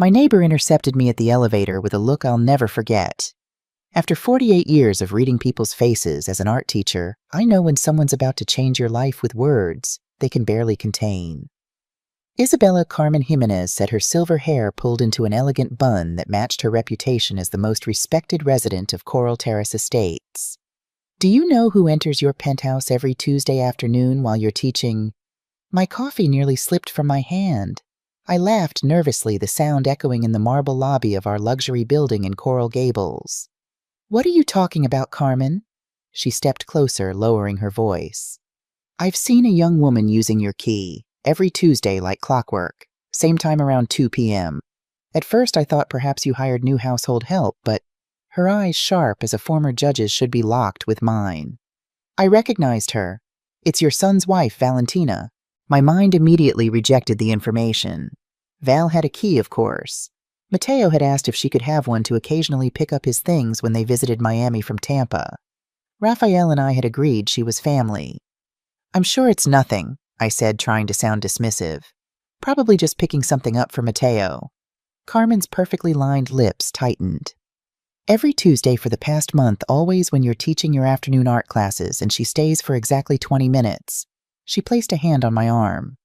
My neighbor intercepted me at the elevator with a look I'll never forget. After 48 years of reading people's faces as an art teacher, I know when someone's about to change your life with words they can barely contain. Isabella Carmen Jimenez said her silver hair pulled into an elegant bun that matched her reputation as the most respected resident of Coral Terrace Estates. Do you know who enters your penthouse every Tuesday afternoon while you're teaching? My coffee nearly slipped from my hand. I laughed nervously, the sound echoing in the marble lobby of our luxury building in Coral Gables. What are you talking about, Carmen? She stepped closer, lowering her voice. I've seen a young woman using your key. Every Tuesday like clockwork, same time around 2 p.m. At first I thought perhaps you hired new household help, but her eyes, sharp as a former judge's, should be locked with mine. I recognized her. It's your son's wife, Valentina. My mind immediately rejected the information. Val had a key, of course. Mateo had asked if she could have one to occasionally pick up his things when they visited Miami from Tampa. Raphael and I had agreed she was family. I'm sure it's nothing, I said, trying to sound dismissive. Probably just picking something up for Mateo. Carmen's perfectly lined lips tightened. Every Tuesday for the past month, always when you're teaching your afternoon art classes, and she stays for exactly 20 minutes. She placed a hand on my arm.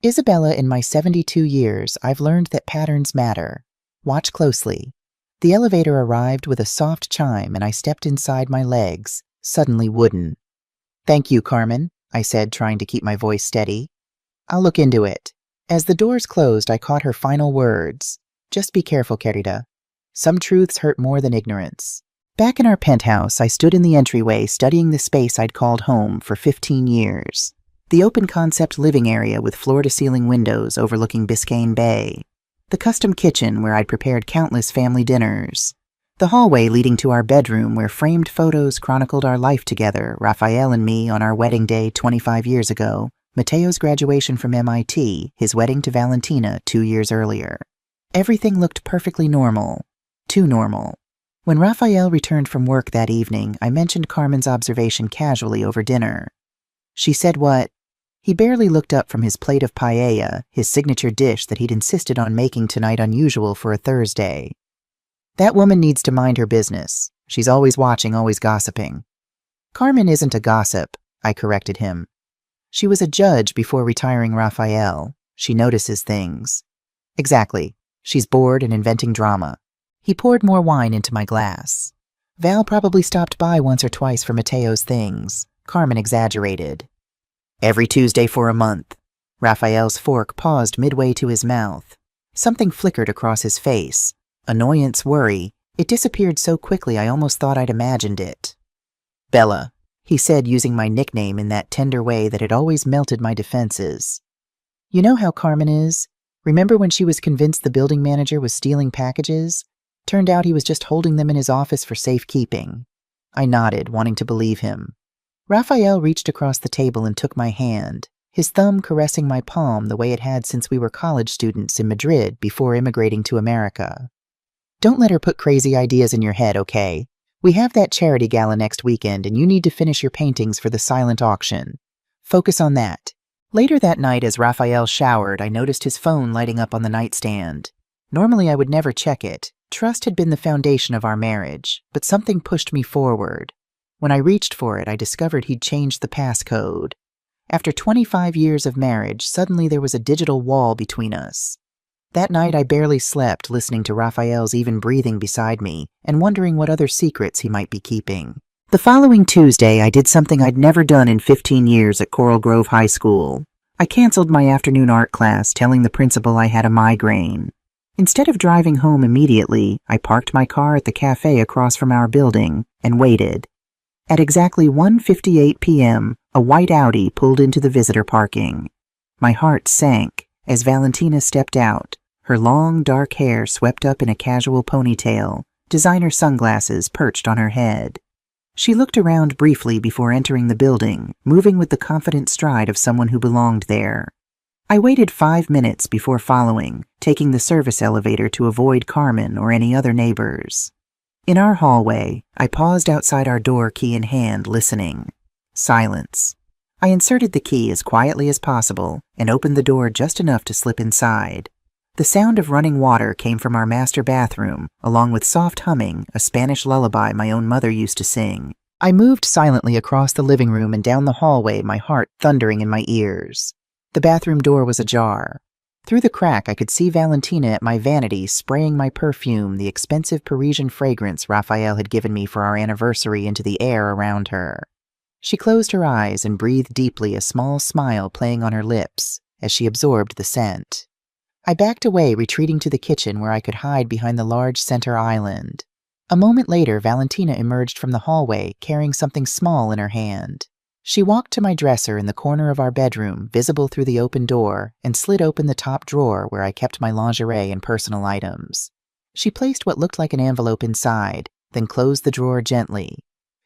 Isabella, in my 72 years, I've learned that patterns matter. Watch closely. The elevator arrived with a soft chime, and I stepped inside, my legs suddenly wooden. Thank you, Carmen, I said, trying to keep my voice steady. I'll look into it. As the doors closed, I caught her final words. Just be careful, querida. Some truths hurt more than ignorance. Back in our penthouse, I stood in the entryway studying the space I'd called home for 15 years. The open-concept living area with floor-to-ceiling windows overlooking Biscayne Bay. The custom kitchen where I'd prepared countless family dinners. The hallway leading to our bedroom where framed photos chronicled our life together, Raphael and me on our wedding day 25 years ago, Mateo's graduation from MIT, his wedding to Valentina 2 years earlier. Everything looked perfectly normal. Too normal. When Raphael returned from work that evening, I mentioned Carmen's observation casually over dinner. She said what? He barely looked up from his plate of paella, his signature dish that he'd insisted on making tonight, unusual for a Thursday. That woman needs to mind her business. She's always watching, always gossiping. Carmen isn't a gossip, I corrected him. She was a judge before retiring Raphael. She notices things. Exactly. She's bored and inventing drama. He poured more wine into my glass. Val probably stopped by once or twice for Mateo's things. Carmen exaggerated. Every Tuesday for a month. Raphael's fork paused midway to his mouth. Something flickered across his face. Annoyance, worry. It disappeared so quickly I almost thought I'd imagined it. Bella, he said, using my nickname in that tender way that had always melted my defenses. You know how Carmen is? Remember when she was convinced the building manager was stealing packages? Turned out he was just holding them in his office for safekeeping. I nodded, wanting to believe him. Raphael reached across the table and took my hand, his thumb caressing my palm the way it had since we were college students in Madrid before immigrating to America. Don't let her put crazy ideas in your head, okay? We have that charity gala next weekend, and you need to finish your paintings for the silent auction. Focus on that. Later that night, as Raphael showered, I noticed his phone lighting up on the nightstand. Normally I would never check it. Trust had been the foundation of our marriage, but something pushed me forward. When I reached for it, I discovered he'd changed the passcode. After 25 years of marriage, suddenly there was a digital wall between us. That night I barely slept, listening to Raphael's even breathing beside me and wondering what other secrets he might be keeping. The following Tuesday, I did something I'd never done in 15 years at Coral Grove High School. I canceled my afternoon art class, telling the principal I had a migraine. Instead of driving home immediately, I parked my car at the cafe across from our building and waited. At exactly 1:58 p.m., a white Audi pulled into the visitor parking. My heart sank as Valentina stepped out, her long, dark hair swept up in a casual ponytail, designer sunglasses perched on her head. She looked around briefly before entering the building, moving with the confident stride of someone who belonged there. I waited 5 minutes before following, taking the service elevator to avoid Carmen or any other neighbors. In our hallway, I paused outside our door, key in hand, listening. Silence. I inserted the key as quietly as possible and opened the door just enough to slip inside. The sound of running water came from our master bathroom, along with soft humming, a Spanish lullaby my own mother used to sing. I moved silently across the living room and down the hallway, my heart thundering in my ears. The bathroom door was ajar. Through the crack, I could see Valentina at my vanity spraying my perfume, the expensive Parisian fragrance Raphael had given me for our anniversary, into the air around her. She closed her eyes and breathed deeply, a small smile playing on her lips as she absorbed the scent. I backed away, retreating to the kitchen where I could hide behind the large center island. A moment later, Valentina emerged from the hallway, carrying something small in her hand. She walked to my dresser in the corner of our bedroom, visible through the open door, and slid open the top drawer where I kept my lingerie and personal items. She placed what looked like an envelope inside, then closed the drawer gently.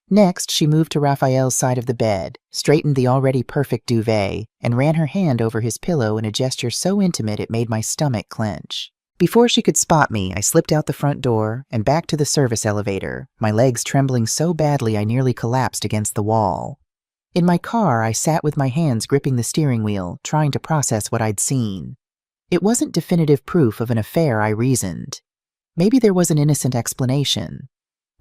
Next, she moved to Raphael's side of the bed, straightened the already perfect duvet, and ran her hand over his pillow in a gesture so intimate it made my stomach clench. Before she could spot me, I slipped out the front door and back to the service elevator, my legs trembling so badly I nearly collapsed against the wall. In my car, I sat with my hands gripping the steering wheel, trying to process what I'd seen. It wasn't definitive proof of an affair, I reasoned. Maybe there was an innocent explanation.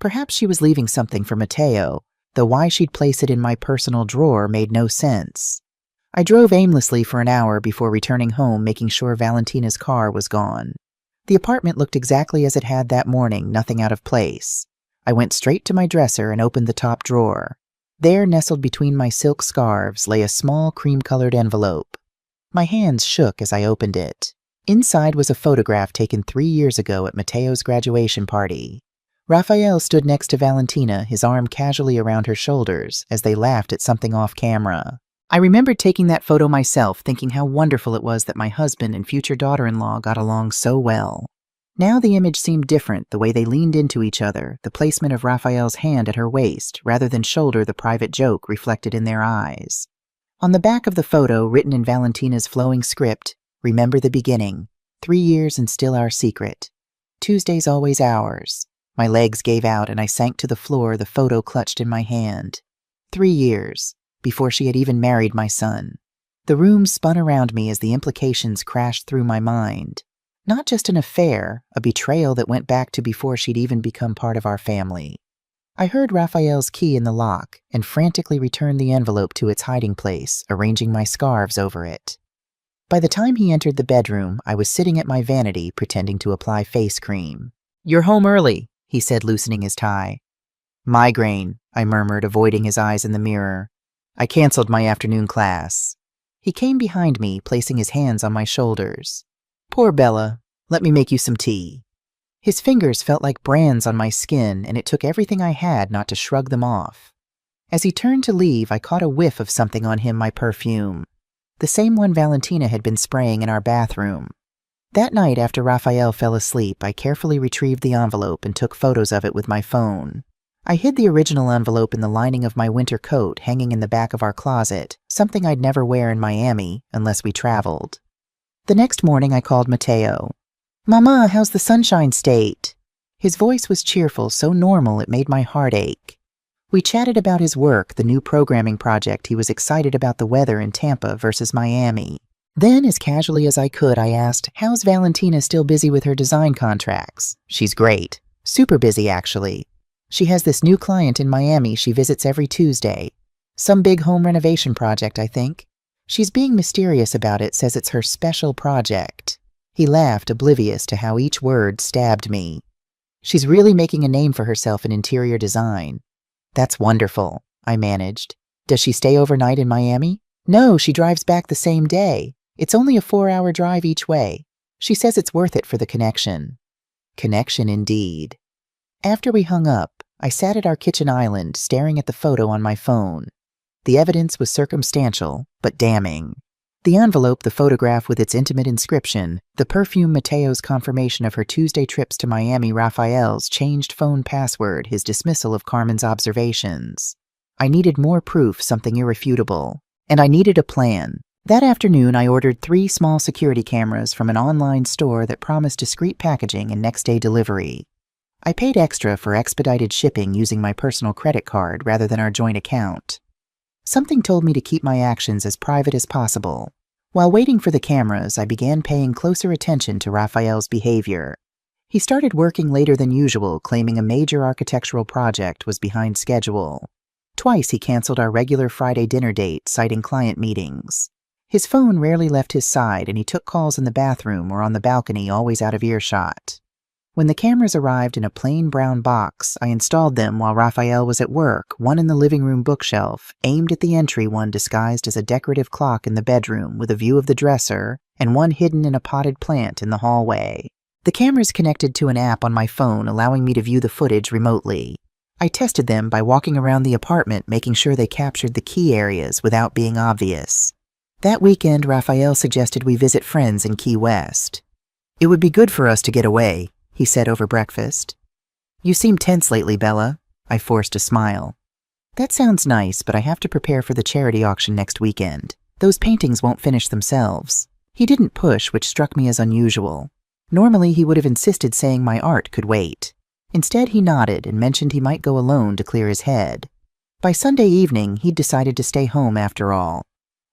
Perhaps she was leaving something for Matteo, though why she'd place it in my personal drawer made no sense. I drove aimlessly for an hour before returning home, making sure Valentina's car was gone. The apartment looked exactly as it had that morning, nothing out of place. I went straight to my dresser and opened the top drawer. There, nestled between my silk scarves, lay a small cream-colored envelope. My hands shook as I opened it. Inside was a photograph taken 3 years ago at Matteo's graduation party. Raphael stood next to Valentina, his arm casually around her shoulders, as they laughed at something off camera. I remembered taking that photo myself, thinking how wonderful it was that my husband and future daughter-in-law got along so well. Now the image seemed different, the way they leaned into each other, the placement of Raphael's hand at her waist, rather than shoulder the private joke reflected in their eyes. On the back of the photo, written in Valentina's flowing script, "Remember the beginning. 3 years and still our secret. Tuesday's always ours." My legs gave out and I sank to the floor, the photo clutched in my hand. 3 years, before she had even married my son. The room spun around me as the implications crashed through my mind. Not just an affair, a betrayal that went back to before she'd even become part of our family. I heard Raphael's key in the lock and frantically returned the envelope to its hiding place, arranging my scarves over it. By the time he entered the bedroom, I was sitting at my vanity pretending to apply face cream. "You're home early," he said, loosening his tie. "Migraine," I murmured, avoiding his eyes in the mirror. "I canceled my afternoon class." He came behind me, placing his hands on my shoulders. "Poor Bella. Let me make you some tea." His fingers felt like brands on my skin, and it took everything I had not to shrug them off. As he turned to leave, I caught a whiff of something on him, my perfume. The same one Valentina had been spraying in our bathroom. That night, after Raphael fell asleep, I carefully retrieved the envelope and took photos of it with my phone. I hid the original envelope in the lining of my winter coat hanging in the back of our closet, something I'd never wear in Miami unless we traveled. The next morning, I called Matteo. "Mama, how's the Sunshine State?" His voice was cheerful, so normal it made my heart ache. We chatted about his work, the new programming project. He was excited about the weather in Tampa versus Miami. Then, as casually as I could, I asked, "How's Valentina still busy with her design contracts?" "She's great. Super busy, actually. She has this new client in Miami she visits every Tuesday. Some big home renovation project, I think. She's being mysterious about it, says it's her special project." He laughed, oblivious to how each word stabbed me. "She's really making a name for herself in interior design." "That's wonderful," I managed. "Does she stay overnight in Miami?" "No, she drives back the same day. It's only a 4-hour drive each way. She says it's worth it for the connection." Connection indeed. After we hung up, I sat at our kitchen island, staring at the photo on my phone. The evidence was circumstantial, but damning. The envelope, the photograph with its intimate inscription, the perfume, Matteo's confirmation of her Tuesday trips to Miami, Raphael's changed phone password, his dismissal of Carmen's observations. I needed more proof, something irrefutable. And I needed a plan. That afternoon, I ordered 3 small security cameras from an online store that promised discreet packaging and next-day delivery. I paid extra for expedited shipping using my personal credit card rather than our joint account. Something told me to keep my actions as private as possible. While waiting for the cameras, I began paying closer attention to Raphael's behavior. He started working later than usual, claiming a major architectural project was behind schedule. Twice he canceled our regular Friday dinner date, citing client meetings. His phone rarely left his side, and he took calls in the bathroom or on the balcony, always out of earshot. When the cameras arrived in a plain brown box, I installed them while Raphael was at work, one in the living room bookshelf, aimed at the entry, one disguised as a decorative clock in the bedroom with a view of the dresser, and one hidden in a potted plant in the hallway. The cameras connected to an app on my phone, allowing me to view the footage remotely. I tested them by walking around the apartment, making sure they captured the key areas without being obvious. That weekend, Raphael suggested we visit friends in Key West. "It would be good for us to get away," he said over breakfast. "You seem tense lately, Bella." I forced a smile. "That sounds nice, but I have to prepare for the charity auction next weekend. Those paintings won't finish themselves." He didn't push, which struck me as unusual. Normally, he would have insisted, saying my art could wait. Instead, he nodded and mentioned he might go alone to clear his head. By Sunday evening, he'd decided to stay home after all.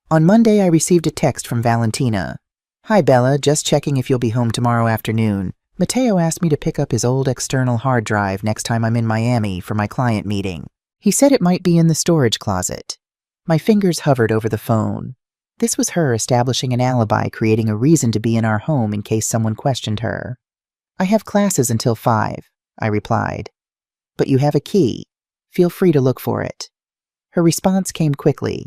On Monday, I received a text from Valentina. "Hi, Bella, just checking if you'll be home tomorrow afternoon. Matteo asked me to pick up his old external hard drive next time I'm in Miami for my client meeting. He said it might be in the storage closet." My fingers hovered over the phone. This was her establishing an alibi, creating a reason to be in our home in case someone questioned her. "I have classes until 5, I replied. "But you have a key. Feel free to look for it." Her response came quickly.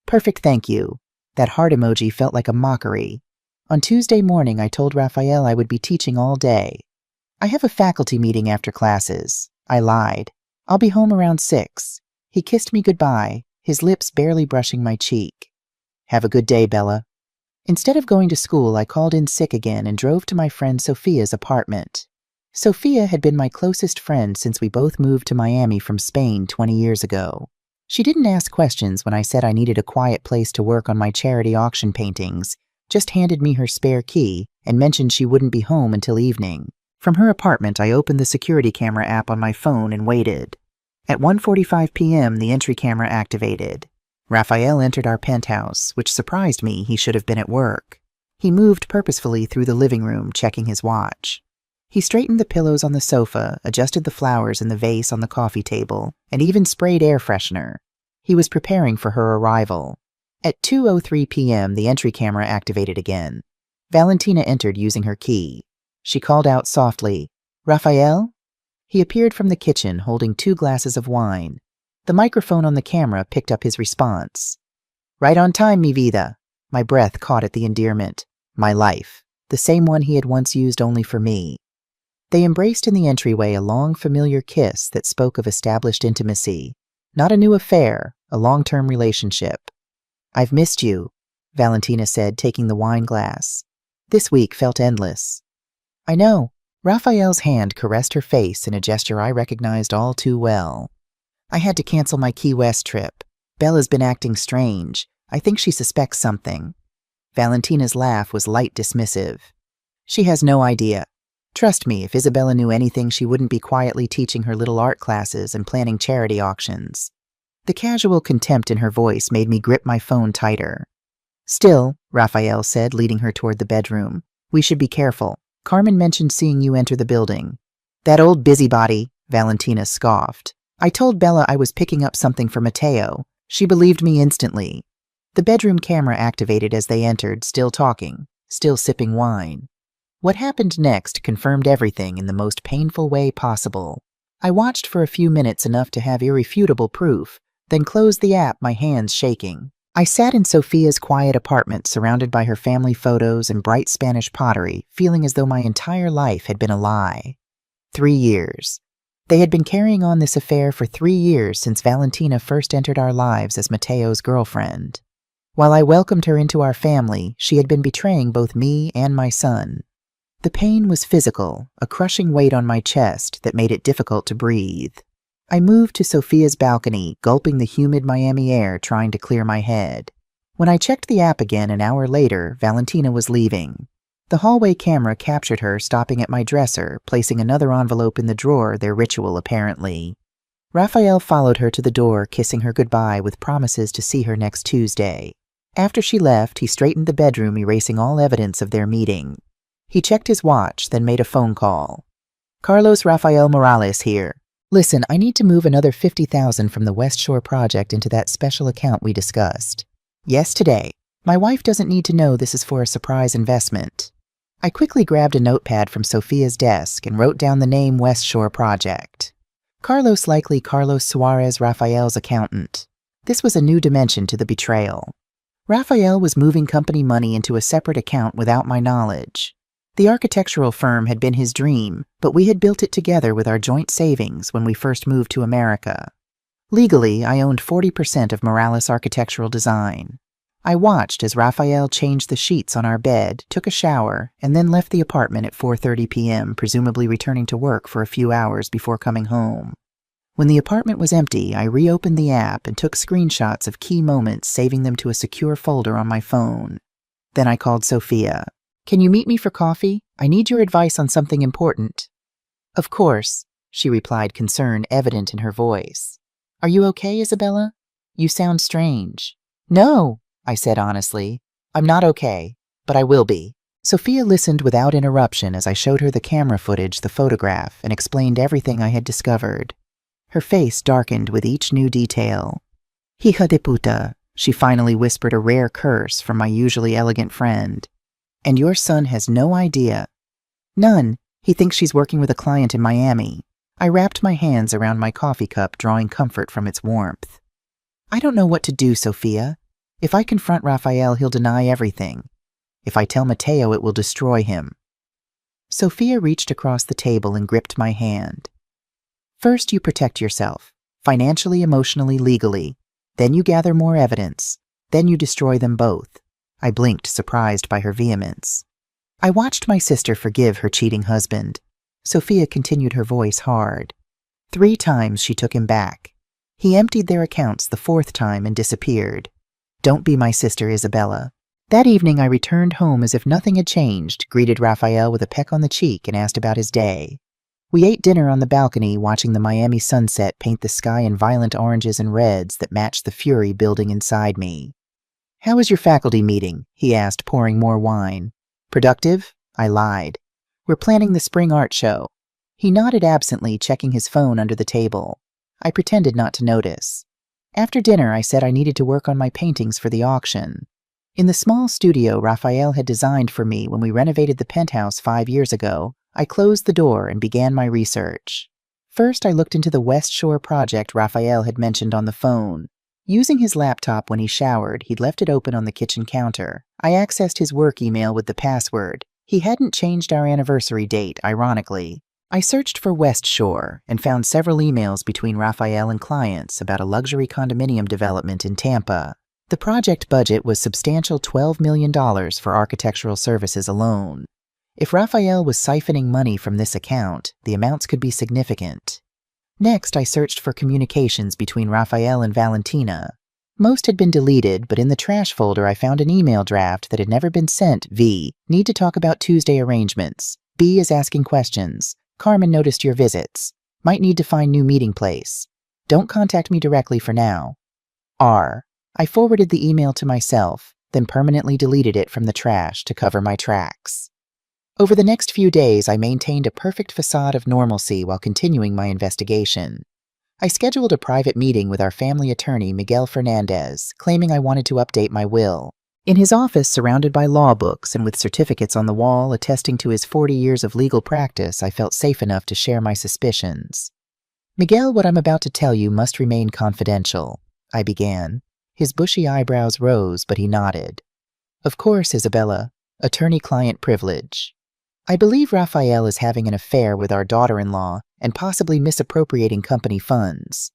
"Perfect, thank you." That heart emoji felt like a mockery. On Tuesday morning, I told Raphael I would be teaching all day. "I have a faculty meeting after classes." I lied. "I'll be home around 6. He kissed me goodbye, his lips barely brushing my cheek. "Have a good day, Bella." Instead of going to school, I called in sick again and drove to my friend Sophia's apartment. Sophia had been my closest friend since we both moved to Miami from Spain 20 years ago. She didn't ask questions when I said I needed a quiet place to work on my charity auction paintings, just handed me her spare key and mentioned she wouldn't be home until evening. From her apartment, I opened the security camera app on my phone and waited. At 1:45 p.m., the entry camera activated. Raphael entered our penthouse, which surprised me. He should have been at work. He moved purposefully through the living room, checking his watch. He straightened the pillows on the sofa, adjusted the flowers in the vase on the coffee table, and even sprayed air freshener. He was preparing for her arrival. At 2:03 p.m., the entry camera activated again. Valentina entered using her key. She called out softly, "Raphael?" He appeared from the kitchen, holding 2 glasses of wine. The microphone on the camera picked up his response. "Right on time, mi vida." My breath caught at the endearment. "My life." The same one he had once used only for me. They embraced in the entryway, a long, familiar kiss that spoke of established intimacy. Not a new affair, a long-term relationship. "I've missed you," Valentina said, taking the wine glass. "This week felt endless." "I know." Raphael's hand caressed her face in a gesture I recognized all too well. "I had to cancel my Key West trip. Bella's been acting strange. I think she suspects something." Valentina's laugh was light dismissive. "She has no idea. Trust me, if Isabella knew anything, she wouldn't be quietly teaching her little art classes and planning charity auctions." The casual contempt in her voice made me grip my phone tighter. "Still," Raphael said, leading her toward the bedroom, "we should be careful. Carmen mentioned seeing you enter the building." "That old busybody," Valentina scoffed. "I told Bella I was picking up something for Matteo. She believed me instantly." The bedroom camera activated as they entered, still talking, still sipping wine. What happened next confirmed everything in the most painful way possible. I watched for a few minutes, enough to have irrefutable proof, then closed the app, my hands shaking. I sat in Sophia's quiet apartment, surrounded by her family photos and bright Spanish pottery, feeling as though my entire life had been a lie. 3 years. They had been carrying on this affair for 3 years, since Valentina first entered our lives as Matteo's girlfriend. While I welcomed her into our family, she had been betraying both me and my son. The pain was physical, a crushing weight on my chest that made it difficult to breathe. I moved to Sophia's balcony, gulping the humid Miami air, trying to clear my head. When I checked the app again an hour later, Valentina was leaving. The hallway camera captured her stopping at my dresser, placing another envelope in the drawer, their ritual apparently. Raphael followed her to the door, kissing her goodbye with promises to see her next Tuesday. After she left, he straightened the bedroom, erasing all evidence of their meeting. He checked his watch, then made a phone call. Carlos Rafael Morales here. Listen, I need to move another $50,000 from the West Shore project into that special account we discussed. Yes, today. My wife doesn't need to know this is for a surprise investment. I quickly grabbed a notepad from Sophia's desk and wrote down the name West Shore Project. Carlos, likely Carlos Suarez, Rafael's accountant. This was a new dimension to the betrayal. Rafael was moving company money into a separate account without my knowledge. The architectural firm had been his dream, but we had built it together with our joint savings when we first moved to America. Legally, I owned 40% of Morales Architectural Design. I watched as Rafael changed the sheets on our bed, took a shower, and then left the apartment at 4:30 p.m., presumably returning to work for a few hours before coming home. When the apartment was empty, I reopened the app and took screenshots of key moments, saving them to a secure folder on my phone. Then I called Sophia. Can you meet me for coffee? I need your advice on something important. Of course, she replied, concern evident in her voice. Are you okay, Isabella? You sound strange. No, I said honestly. I'm not okay, but I will be. Sophia listened without interruption as I showed her the camera footage, the photograph, and explained everything I had discovered. Her face darkened with each new detail. Hija de puta, she finally whispered, a rare curse from my usually elegant friend. And your son has no idea. None. He thinks she's working with a client in Miami. I wrapped my hands around my coffee cup, drawing comfort from its warmth. I don't know what to do, Sophia. If I confront Rafael, he'll deny everything. If I tell Mateo, it will destroy him. Sophia reached across the table and gripped my hand. First, you protect yourself, financially, emotionally, legally. Then you gather more evidence. Then you destroy them both. I blinked, surprised by her vehemence. I watched my sister forgive her cheating husband. Sophia continued, her voice hard. 3 times she took him back. He emptied their accounts the 4th time and disappeared. Don't be my sister, Isabella. That evening I returned home as if nothing had changed, greeted Rafael with a peck on the cheek, and asked about his day. We ate dinner on the balcony, watching the Miami sunset paint the sky in violent oranges and reds that matched the fury building inside me. How was your faculty meeting? He asked, pouring more wine. Productive? I lied. We're planning the spring art show. He nodded absently, checking his phone under the table. I pretended not to notice. After dinner, I said I needed to work on my paintings for the auction. In the small studio Rafael had designed for me when we renovated the penthouse 5 years ago, I closed the door and began my research. First, I looked into the West Shore project Rafael had mentioned on the phone. Using his laptop when he showered, he'd left it open on the kitchen counter. I accessed his work email with the password. He hadn't changed our anniversary date, ironically. I searched for West Shore and found several emails between Rafael and clients about a luxury condominium development in Tampa. The project budget was substantial, $12 million for architectural services alone. If Rafael was siphoning money from this account, the amounts could be significant. Next, I searched for communications between Rafael and Valentina. Most had been deleted, but in the trash folder I found an email draft that had never been sent. V. Need to talk about Tuesday arrangements. B is asking questions. Carmen noticed your visits. Might need to find new meeting place. Don't contact me directly for now. R. I forwarded the email to myself, then permanently deleted it from the trash to cover my tracks. Over the next few days, I maintained a perfect facade of normalcy while continuing my investigation. I scheduled a private meeting with our family attorney, Miguel Fernandez, claiming I wanted to update my will. In his office, surrounded by law books and with certificates on the wall attesting to his 40 years of legal practice, I felt safe enough to share my suspicions. Miguel, what I'm about to tell you must remain confidential, I began. His bushy eyebrows rose, but he nodded. Of course, Isabella. Attorney-client privilege. I believe Rafael is having an affair with our daughter-in-law and possibly misappropriating company funds.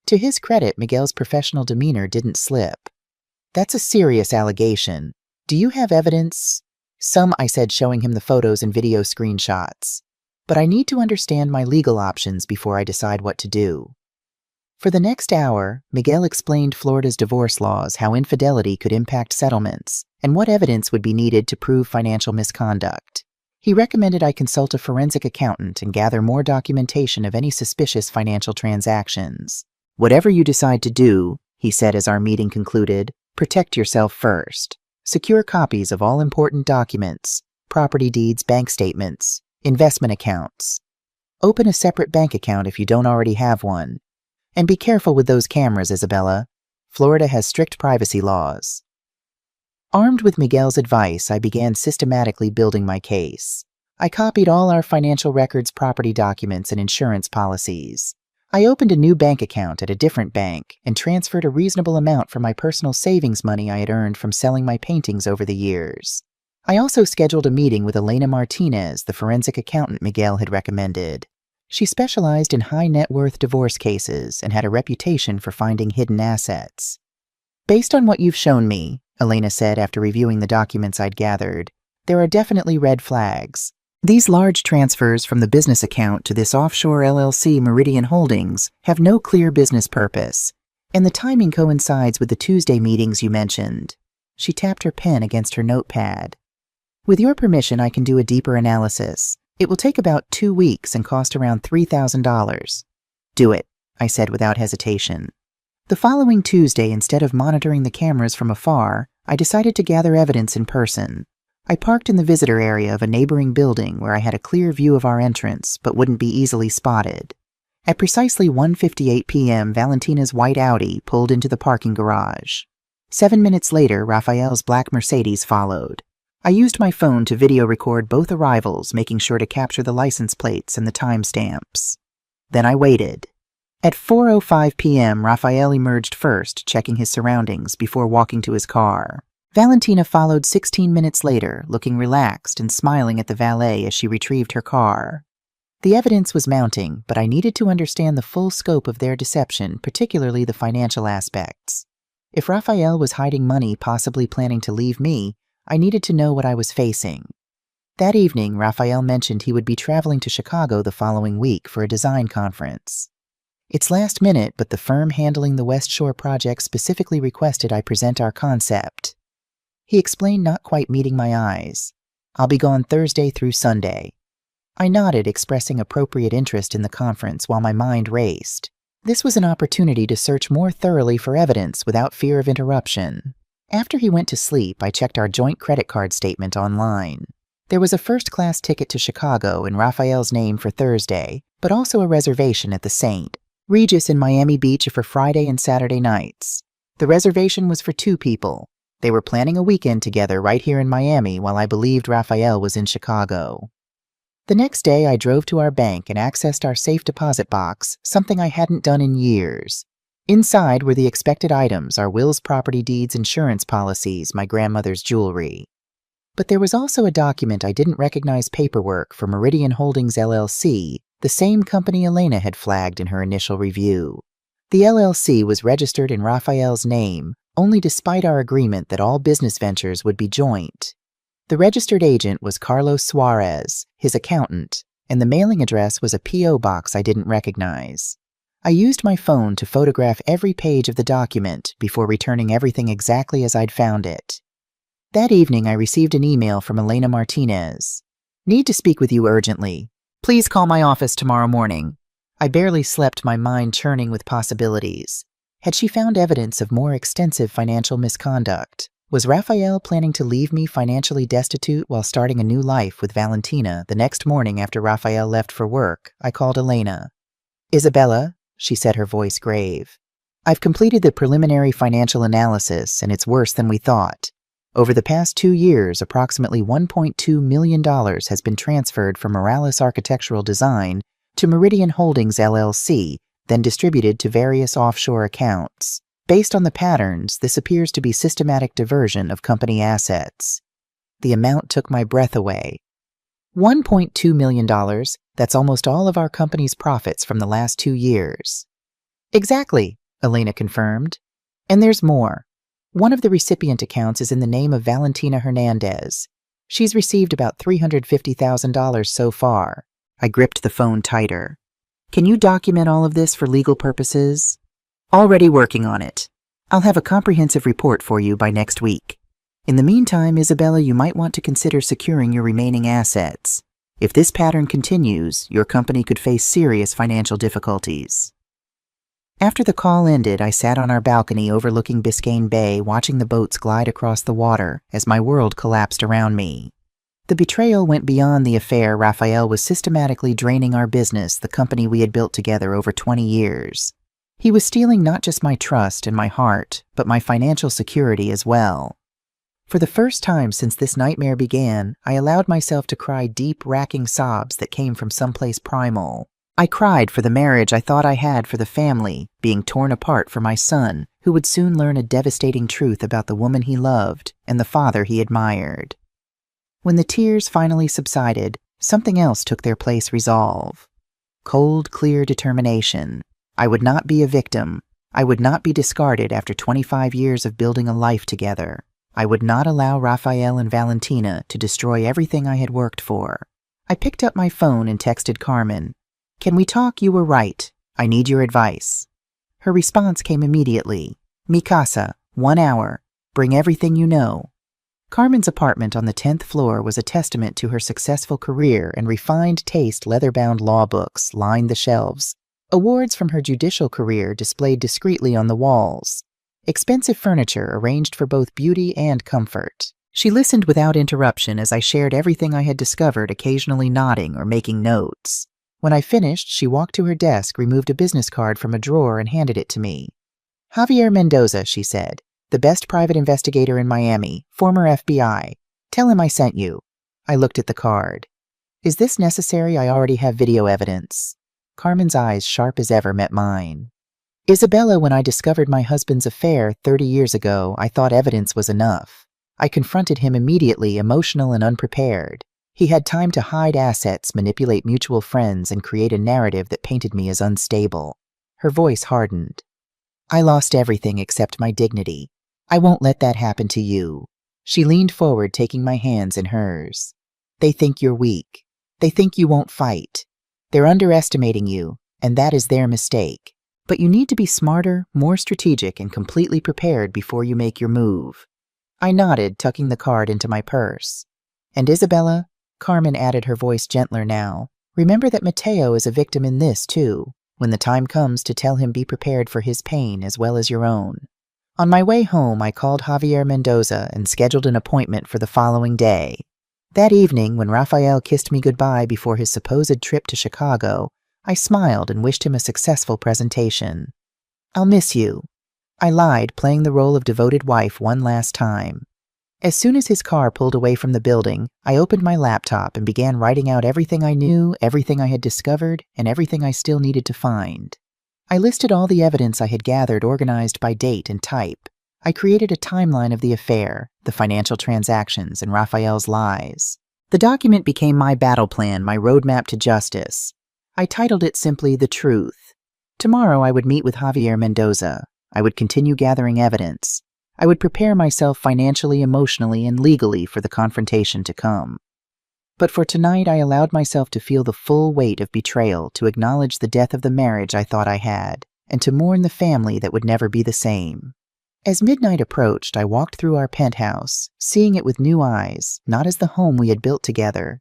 To his credit, Miguel's professional demeanor didn't slip. That's a serious allegation. Do you have evidence? Some, I said, showing him the photos and video screenshots. But I need to understand my legal options before I decide what to do. For the next hour, Miguel explained Florida's divorce laws, how infidelity could impact settlements, and what evidence would be needed to prove financial misconduct. He recommended I consult a forensic accountant and gather more documentation of any suspicious financial transactions. Whatever you decide to do, he said as our meeting concluded, Protect yourself first. Secure copies of all important documents, property deeds, bank statements, investment accounts. Open a separate bank account if you don't already have one. And be careful with those cameras, Isabella. Florida has strict privacy laws. Armed with Miguel's advice, I began systematically building my case. I copied all our financial records, property documents, and insurance policies. I opened a new bank account at a different bank and transferred a reasonable amount from my personal savings money I had earned from selling my paintings over the years. I also scheduled a meeting with Elena Martinez, the forensic accountant Miguel had recommended. She specialized in high-net-worth divorce cases and had a reputation for finding hidden assets. Based on what you've shown me, Elena said after reviewing the documents I'd gathered, there are definitely red flags. These large transfers from the business account to this offshore LLC Meridian Holdings have no clear business purpose, and the timing coincides with the Tuesday meetings you mentioned. She tapped her pen against her notepad. With your permission, I can do a deeper analysis. It will take about 2 weeks and cost around $3,000. Do it, I said without hesitation. The following Tuesday, instead of monitoring the cameras from afar, I decided to gather evidence in person. I parked in the visitor area of a neighboring building where I had a clear view of our entrance but wouldn't be easily spotted. At precisely 1:58 p.m., Valentina's white Audi pulled into the parking garage. 7 minutes later, Raphael's black Mercedes followed. I used my phone to video record both arrivals, making sure to capture the license plates and the timestamps. Then I waited. At 4:05 p.m., Raphael emerged first, checking his surroundings before walking to his car. Valentina followed 16 minutes later, looking relaxed and smiling at the valet as she retrieved her car. The evidence was mounting, but I needed to understand the full scope of their deception, particularly the financial aspects. If Raphael was hiding money, possibly planning to leave me, I needed to know what I was facing. That evening, Raphael mentioned he would be traveling to Chicago the following week for a design conference. It's last minute, but the firm handling the West Shore project specifically requested I present our concept. He explained, not quite meeting my eyes. I'll be gone Thursday through Sunday. I nodded, expressing appropriate interest in the conference while my mind raced. This was an opportunity to search more thoroughly for evidence without fear of interruption. After he went to sleep, I checked our joint credit card statement online. There was a first-class ticket to Chicago in Raphael's name for Thursday, but also a reservation at the St. Regis in Miami Beach for Friday and Saturday nights. The reservation was for 2 people. They were planning a weekend together right here in Miami while I believed Raphael was in Chicago. The next day, I drove to our bank and accessed our safe deposit box, something I hadn't done in years. Inside were the expected items, our wills, property deeds, insurance policies, my grandmother's jewelry. But there was also a document I didn't recognize, paperwork for Meridian Holdings LLC, the same company Elena had flagged in her initial review. The LLC was registered in Raphael's name, only despite our agreement that all business ventures would be joint. The registered agent was Carlos Suarez, his accountant, and the mailing address was a P.O. box I didn't recognize. I used my phone to photograph every page of the document before returning everything exactly as I'd found it. That evening, I received an email from Elena Martinez. Need to speak with you urgently. Please call my office tomorrow morning. I barely slept, my mind churning with possibilities. Had she found evidence of more extensive financial misconduct? Was Raphael planning to leave me financially destitute while starting a new life with Valentina? The next morning after Raphael left for work, I called Elena. Isabella, she said, her voice grave. I've completed the preliminary financial analysis, and it's worse than we thought. Over the past 2 years, approximately $1.2 million has been transferred from Morales Architectural Design to Meridian Holdings LLC, then distributed to various offshore accounts. Based on the patterns, this appears to be systematic diversion of company assets. The amount took my breath away. $1.2 million, that's almost all of our company's profits from the last 2 years. Exactly, Elena confirmed. And there's more. One of the recipient accounts is in the name of Valentina Hernandez. She's received about $350,000 so far. I gripped the phone tighter. Can you document all of this for legal purposes? Already working on it. I'll have a comprehensive report for you by next week. In the meantime, Isabella, you might want to consider securing your remaining assets. If this pattern continues, your company could face serious financial difficulties. After the call ended, I sat on our balcony overlooking Biscayne Bay, watching the boats glide across the water as my world collapsed around me. The betrayal went beyond the affair. Raphael was systematically draining our business, the company we had built together over 20 years. He was stealing not just my trust and my heart, but my financial security as well. For the first time since this nightmare began, I allowed myself to cry deep, racking sobs that came from someplace primal. I cried for the marriage I thought I had, for the family, being torn apart, for my son, who would soon learn a devastating truth about the woman he loved and the father he admired. When the tears finally subsided, something else took their place: resolve. Cold, clear determination. I would not be a victim. I would not be discarded after 25 years of building a life together. I would not allow Raphael and Valentina to destroy everything I had worked for. I picked up my phone and texted Carmen. "Can we talk? You were right. I need your advice." Her response came immediately. "Mi casa, 1 hour. Bring everything you know." Carmen's apartment on the 10th floor was a testament to her successful career, and refined taste. Leather-bound law books lined the shelves. Awards from her judicial career displayed discreetly on the walls. Expensive furniture arranged for both beauty and comfort. She listened without interruption as I shared everything I had discovered, occasionally nodding or making notes. When I finished, she walked to her desk, removed a business card from a drawer, and handed it to me. "Javier Mendoza," she said, "the best private investigator in Miami, former FBI. Tell him I sent you." I looked at the card. "Is this necessary? I already have video evidence." Carmen's eyes, sharp as ever, met mine. "Isabella, when I discovered my husband's affair 30 years ago, I thought evidence was enough. I confronted him immediately, emotional and unprepared. He had time to hide assets, manipulate mutual friends, and create a narrative that painted me as unstable." Her voice hardened. "I lost everything except my dignity. I won't let that happen to you." She leaned forward, taking my hands in hers. "They think you're weak. They think you won't fight. They're underestimating you, and that is their mistake. But you need to be smarter, more strategic, and completely prepared before you make your move." I nodded, tucking the card into my purse. "And Isabella," Carmen added, her voice gentler now, "remember that Mateo is a victim in this, too. When the time comes to tell him, be prepared for his pain as well as your own." On my way home, I called Javier Mendoza and scheduled an appointment for the following day. That evening, when Raphael kissed me goodbye before his supposed trip to Chicago, I smiled and wished him a successful presentation. "I'll miss you." I lied, playing the role of devoted wife one last time. As soon as his car pulled away from the building, I opened my laptop and began writing out everything I knew, everything I had discovered, and everything I still needed to find. I listed all the evidence I had gathered, organized by date and type. I created a timeline of the affair, the financial transactions, and Raphael's lies. The document became my battle plan, my roadmap to justice. I titled it simply "The Truth." Tomorrow I would meet with Javier Mendoza. I would continue gathering evidence. I would prepare myself financially, emotionally, and legally for the confrontation to come. But for tonight, I allowed myself to feel the full weight of betrayal, to acknowledge the death of the marriage I thought I had, and to mourn the family that would never be the same. As midnight approached, I walked through our penthouse, seeing it with new eyes, not as the home we had built together,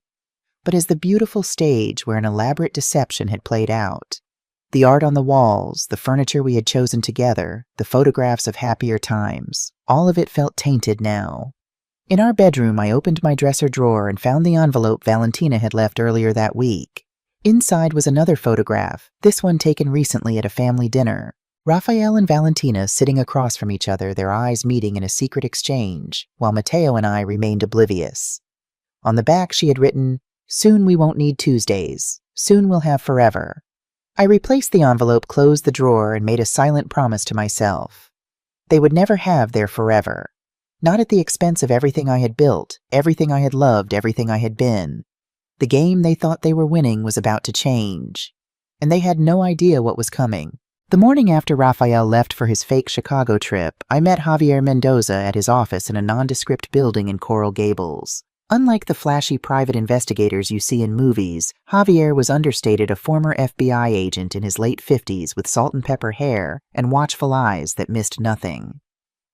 but as the beautiful stage where an elaborate deception had played out. The art on the walls, the furniture we had chosen together, the photographs of happier times, all of it felt tainted now. In our bedroom, I opened my dresser drawer and found the envelope Valentina had left earlier that week. Inside was another photograph, this one taken recently at a family dinner. Raphael and Valentina sitting across from each other, their eyes meeting in a secret exchange, while Mateo and I remained oblivious. On the back she had written, "Soon we won't need Tuesdays. Soon we'll have forever." I replaced the envelope, closed the drawer, and made a silent promise to myself. They would never have their forever. Not at the expense of everything I had built, everything I had loved, everything I had been. The game they thought they were winning was about to change, and they had no idea what was coming. The morning after Raphael left for his fake Chicago trip, I met Javier Mendoza at his office in a nondescript building in Coral Gables. Unlike the flashy private investigators you see in movies, Javier was understated, a former FBI agent in his late 50s with salt and pepper hair and watchful eyes that missed nothing.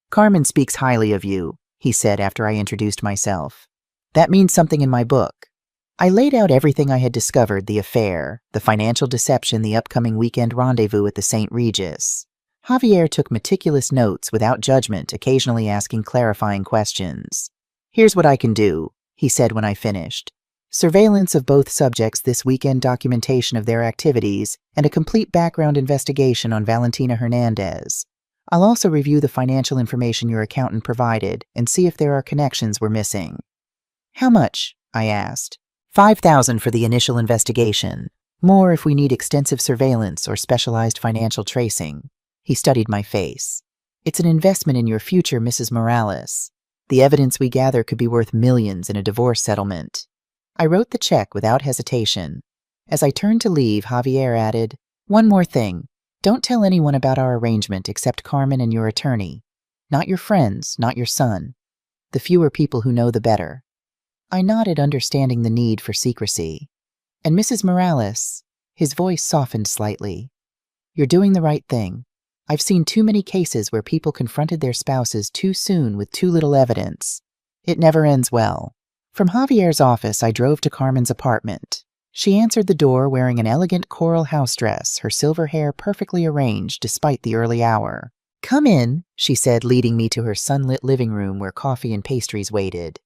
"Carmen speaks highly of you," he said after I introduced myself. "That means something in my book." I laid out everything I had discovered: the affair, the financial deception, the upcoming weekend rendezvous at the St. Regis. Javier took meticulous notes without judgment, occasionally asking clarifying questions. "Here's what I can do," he said when I finished. "Surveillance of both subjects this weekend, documentation of their activities, and a complete background investigation on Valentina Hernandez. I'll also review the financial information your accountant provided and see if there are connections we're missing." "How much?" I asked. "$5,000 for the initial investigation. More if we need extensive surveillance or specialized financial tracing." He studied my face. "It's an investment in your future, Mrs. Morales. The evidence we gather could be worth millions in a divorce settlement." I wrote the check without hesitation. As I turned to leave, Javier added, "One more thing. Don't tell anyone about our arrangement except Carmen and your attorney. Not your friends, not your son. The fewer people who know, the better." I nodded, understanding the need for secrecy. "And Mrs. Morales," his voice softened slightly, "you're doing the right thing. I've seen too many cases where people confronted their spouses too soon with too little evidence. It never ends well." From Javier's office, I drove to Carmen's apartment. She answered the door wearing an elegant coral house dress, her silver hair perfectly arranged despite the early hour. "Come in," she said, leading me to her sunlit living room where coffee and pastries waited.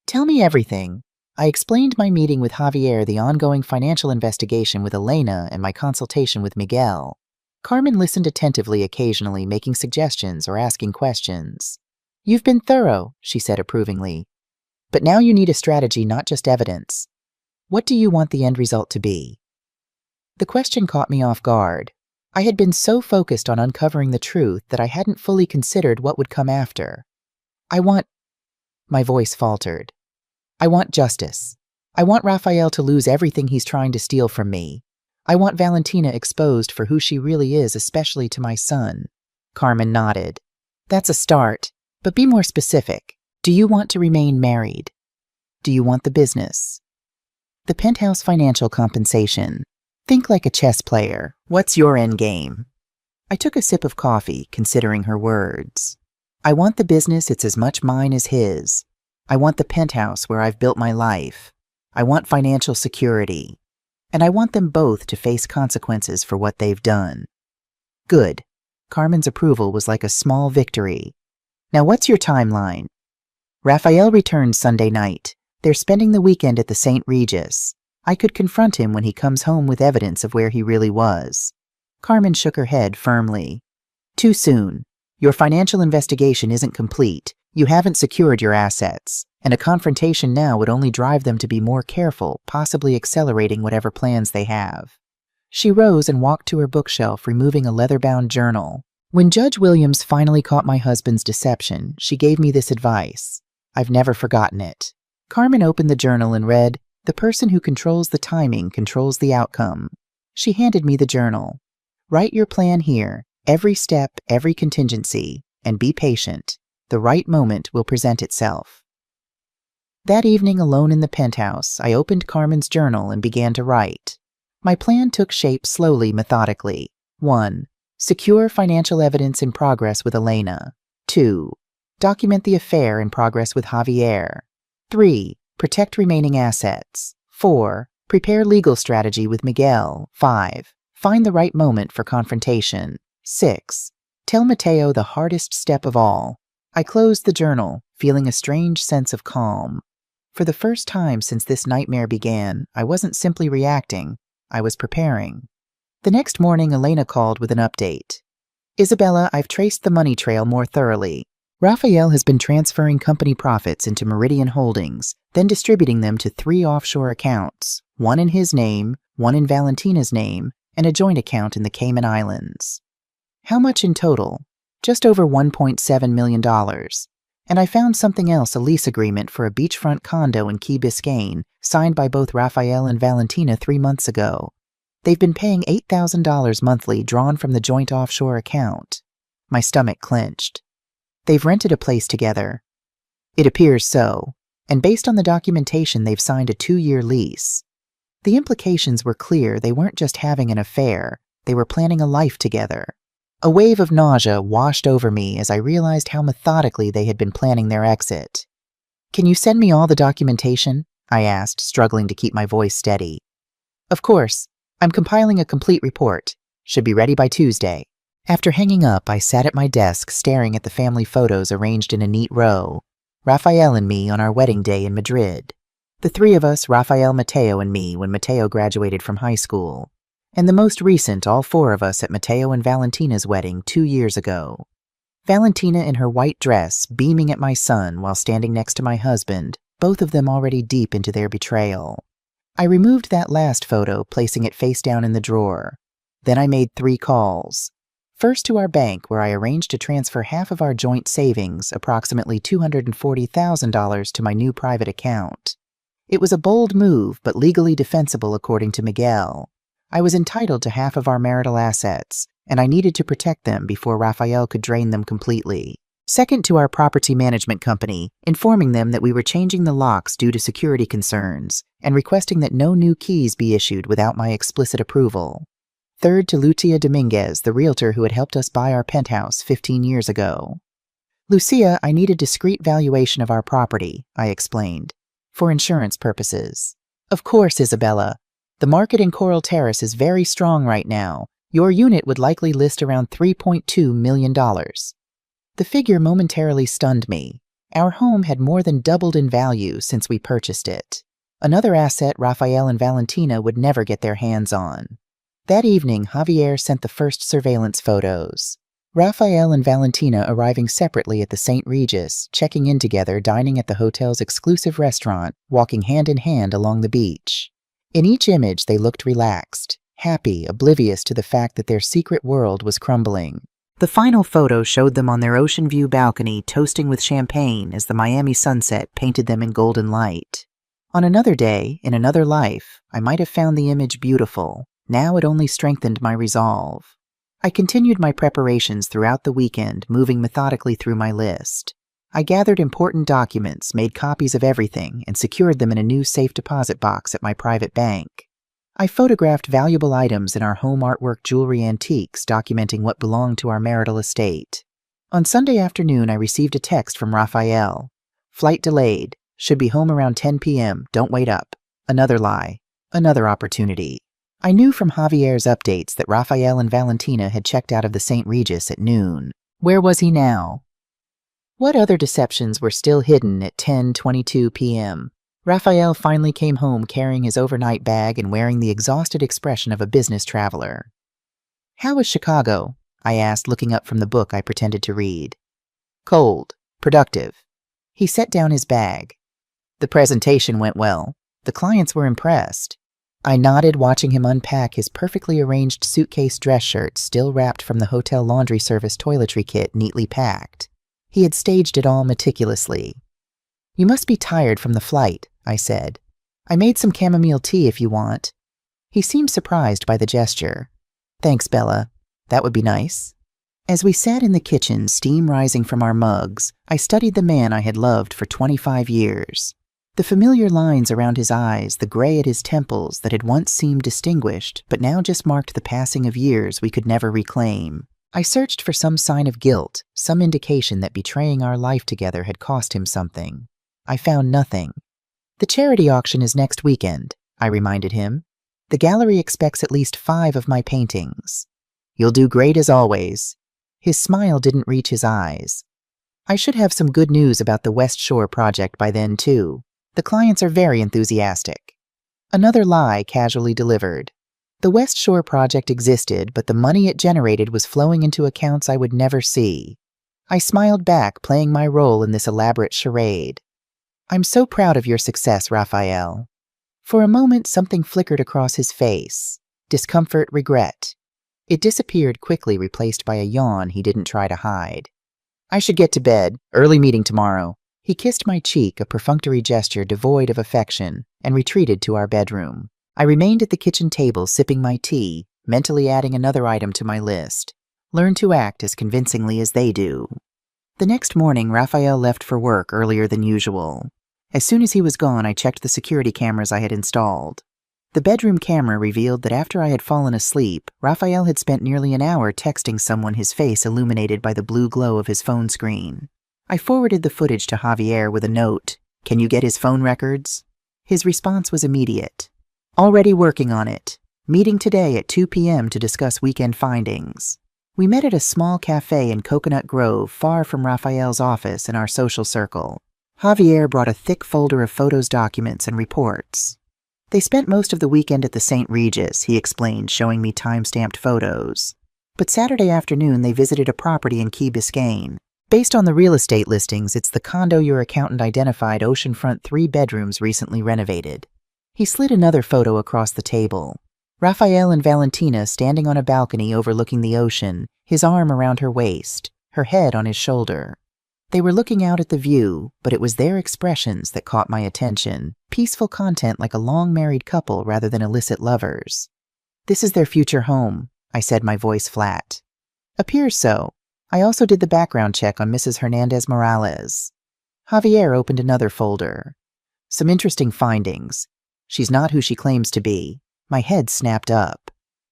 "Tell me everything." I explained my meeting with Javier, the ongoing financial investigation with Elena, and my consultation with Miguel. Carmen listened attentively, occasionally making suggestions or asking questions. "You've been thorough," she said approvingly. "But now you need a strategy, not just evidence. What do you want the end result to be?" The question caught me off guard. I had been so focused on uncovering the truth that I hadn't fully considered what would come after. My voice faltered. "I want justice. I want Rafael to lose everything he's trying to steal from me. I want Valentina exposed for who she really is, especially to my son." Carmen nodded. "That's a start, but be more specific. Do you want to remain married? Do you want the business? The penthouse financial compensation? Think like a chess player. What's your end game?" I took a sip of coffee, considering her words. "I want the business. It's as much mine as his. I want the penthouse where I've built my life. I want financial security. And I want them both to face consequences for what they've done." "Good." Carmen's approval was like a small victory. "Now what's your timeline?" "Rafael returns Sunday night. They're spending the weekend at the St. Regis. I could confront him when he comes home with evidence of where he really was." Carmen shook her head firmly. "Too soon. Your financial investigation isn't complete. You haven't secured your assets, and a confrontation now would only drive them to be more careful, possibly accelerating whatever plans they have." She rose and walked to her bookshelf, removing a leather-bound journal. "When Judge Williams finally caught my husband's deception, she gave me this advice. I've never forgotten it." Carmen opened the journal and read, "The person who controls the timing controls the outcome." She handed me the journal. "Write your plan here, every step, every contingency, and be patient. The right moment will present itself." That evening, alone in the penthouse, I opened Carmen's journal and began to write. My plan took shape slowly, methodically. 1. Secure financial evidence in progress with Elena. 2. Document the affair in progress with Javier. 3. Protect remaining assets. 4. Prepare legal strategy with Miguel. 5. Find the right moment for confrontation. 6. Tell Mateo the hardest step of all. I closed the journal, feeling a strange sense of calm. For the first time since this nightmare began, I wasn't simply reacting, I was preparing. The next morning, Elena called with an update. "Isabella, I've traced the money trail more thoroughly. Rafael has been transferring company profits into Meridian Holdings, then distributing them to 3 offshore accounts, one in his name, one in Valentina's name, and a joint account in the Cayman Islands. How much in total? Just over $1.7 million. And I found something else, a lease agreement for a beachfront condo in Key Biscayne, signed by both Rafael and Valentina 3 months ago. They've been paying $8,000 monthly, drawn from the joint offshore account." My stomach clenched. "They've rented a place together." "It appears so. And based on the documentation, they've signed a 2-year lease." The implications were clear. They weren't just having an affair. They were planning a life together. A wave of nausea washed over me as I realized how methodically they had been planning their exit. "Can you send me all the documentation? I asked, struggling to keep my voice steady. Of course. I'm compiling a complete report. Should be ready by Tuesday. After hanging up, I sat at my desk staring at the family photos arranged in a neat row. Raphael and me on our wedding day in Madrid. The three of us, Raphael, Mateo, and me, when Mateo graduated from high school. And the most recent, all four of us at Mateo and Valentina's wedding 2 years ago. Valentina in her white dress, beaming at my son while standing next to my husband, both of them already deep into their betrayal. I removed that last photo, placing it face down in the drawer. Then I made 3 calls. First to our bank, where I arranged to transfer half of our joint savings, approximately $240,000, to my new private account. It was a bold move, but legally defensible according to Miguel. I was entitled to half of our marital assets, and I needed to protect them before Raphael could drain them completely. Second to our property management company, informing them that we were changing the locks due to security concerns, and requesting that no new keys be issued without my explicit approval. Third to Lucia Dominguez, the realtor who had helped us buy our penthouse 15 years ago. Lucia, I need a discreet valuation of our property, I explained, for insurance purposes. Of course, Isabella. The market in Coral Terrace is very strong right now. Your unit would likely list around $3.2 million. The figure momentarily stunned me. Our home had more than doubled in value since we purchased it. Another asset Raphael and Valentina would never get their hands on. That evening, Javier sent the first surveillance photos. Raphael and Valentina arriving separately at the St. Regis, checking in together, dining at the hotel's exclusive restaurant, walking hand in hand along the beach. In each image, they looked relaxed, happy, oblivious to the fact that their secret world was crumbling. The final photo showed them on their ocean view balcony, toasting with champagne as the Miami sunset painted them in golden light. On another day, in another life, I might have found the image beautiful. Now it only strengthened my resolve. I continued my preparations throughout the weekend, moving methodically through my list. I gathered important documents, made copies of everything, and secured them in a new safe deposit box at my private bank. I photographed valuable items in our home artwork jewelry antiques, documenting what belonged to our marital estate. On Sunday afternoon, I received a text from Raphael. Flight delayed. Should be home around 10 p.m. Don't wait up. Another lie. Another opportunity. I knew from Javier's updates that Raphael and Valentina had checked out of the St. Regis at noon. Where was he now? What other deceptions were still hidden at 10:22 p.m.? Raphael finally came home carrying his overnight bag and wearing the exhausted expression of a business traveler. How was Chicago? I asked, looking up from the book I pretended to read. Cold. Productive. He set down his bag. The presentation went well. The clients were impressed. I nodded, watching him unpack his perfectly arranged suitcase dress shirt, still wrapped from the hotel laundry service toiletry kit, neatly packed. He had staged it all meticulously. You must be tired from the flight, I said. I made some chamomile tea if you want. He seemed surprised by the gesture. Thanks, Bella. That would be nice. As we sat in the kitchen, steam rising from our mugs, I studied the man I had loved for 25 years. The familiar lines around his eyes, the gray at his temples that had once seemed distinguished, but now just marked the passing of years we could never reclaim. I searched for some sign of guilt, some indication that betraying our life together had cost him something. I found nothing. The charity auction is next weekend, I reminded him. The gallery expects at least 5 of my paintings. You'll do great as always. His smile didn't reach his eyes. I should have some good news about the West Shore project by then, too. The clients are very enthusiastic. Another lie casually delivered. The West Shore project existed, but the money it generated was flowing into accounts I would never see. I smiled back, playing my role in this elaborate charade. I'm so proud of your success, Raphael. For a moment, something flickered across his face. Discomfort, regret. It disappeared quickly, replaced by a yawn he didn't try to hide. I should get to bed. Early meeting tomorrow. He kissed my cheek, a perfunctory gesture devoid of affection, and retreated to our bedroom. I remained at the kitchen table sipping my tea, mentally adding another item to my list. Learn to act as convincingly as they do. The next morning, Raphael left for work earlier than usual. As soon as he was gone, I checked the security cameras I had installed. The bedroom camera revealed that after I had fallen asleep, Raphael had spent nearly an hour texting someone, his face illuminated by the blue glow of his phone screen. I forwarded the footage to Javier with a note. Can you get his phone records? His response was immediate. Already working on it. Meeting today at 2 p.m. to discuss weekend findings. We met at a small cafe in Coconut Grove, far from Raphael's office and our social circle. Javier brought a thick folder of photos, documents, and reports. They spent most of the weekend at the St. Regis, he explained, showing me time-stamped photos. But Saturday afternoon they visited a property in Key Biscayne. Based on the real estate listings, it's the condo your accountant identified, oceanfront, 3 bedrooms recently renovated. He slid another photo across the table. Raphael and Valentina standing on a balcony overlooking the ocean, his arm around her waist, her head on his shoulder. They were looking out at the view, but it was their expressions that caught my attention. Peaceful content like a long-married couple rather than illicit lovers. This is their future home, I said, my voice flat. Appears so. I also did the background check on Mrs. Hernandez Morales. Javier opened another folder. Some interesting findings. She's not who she claims to be. My head snapped up.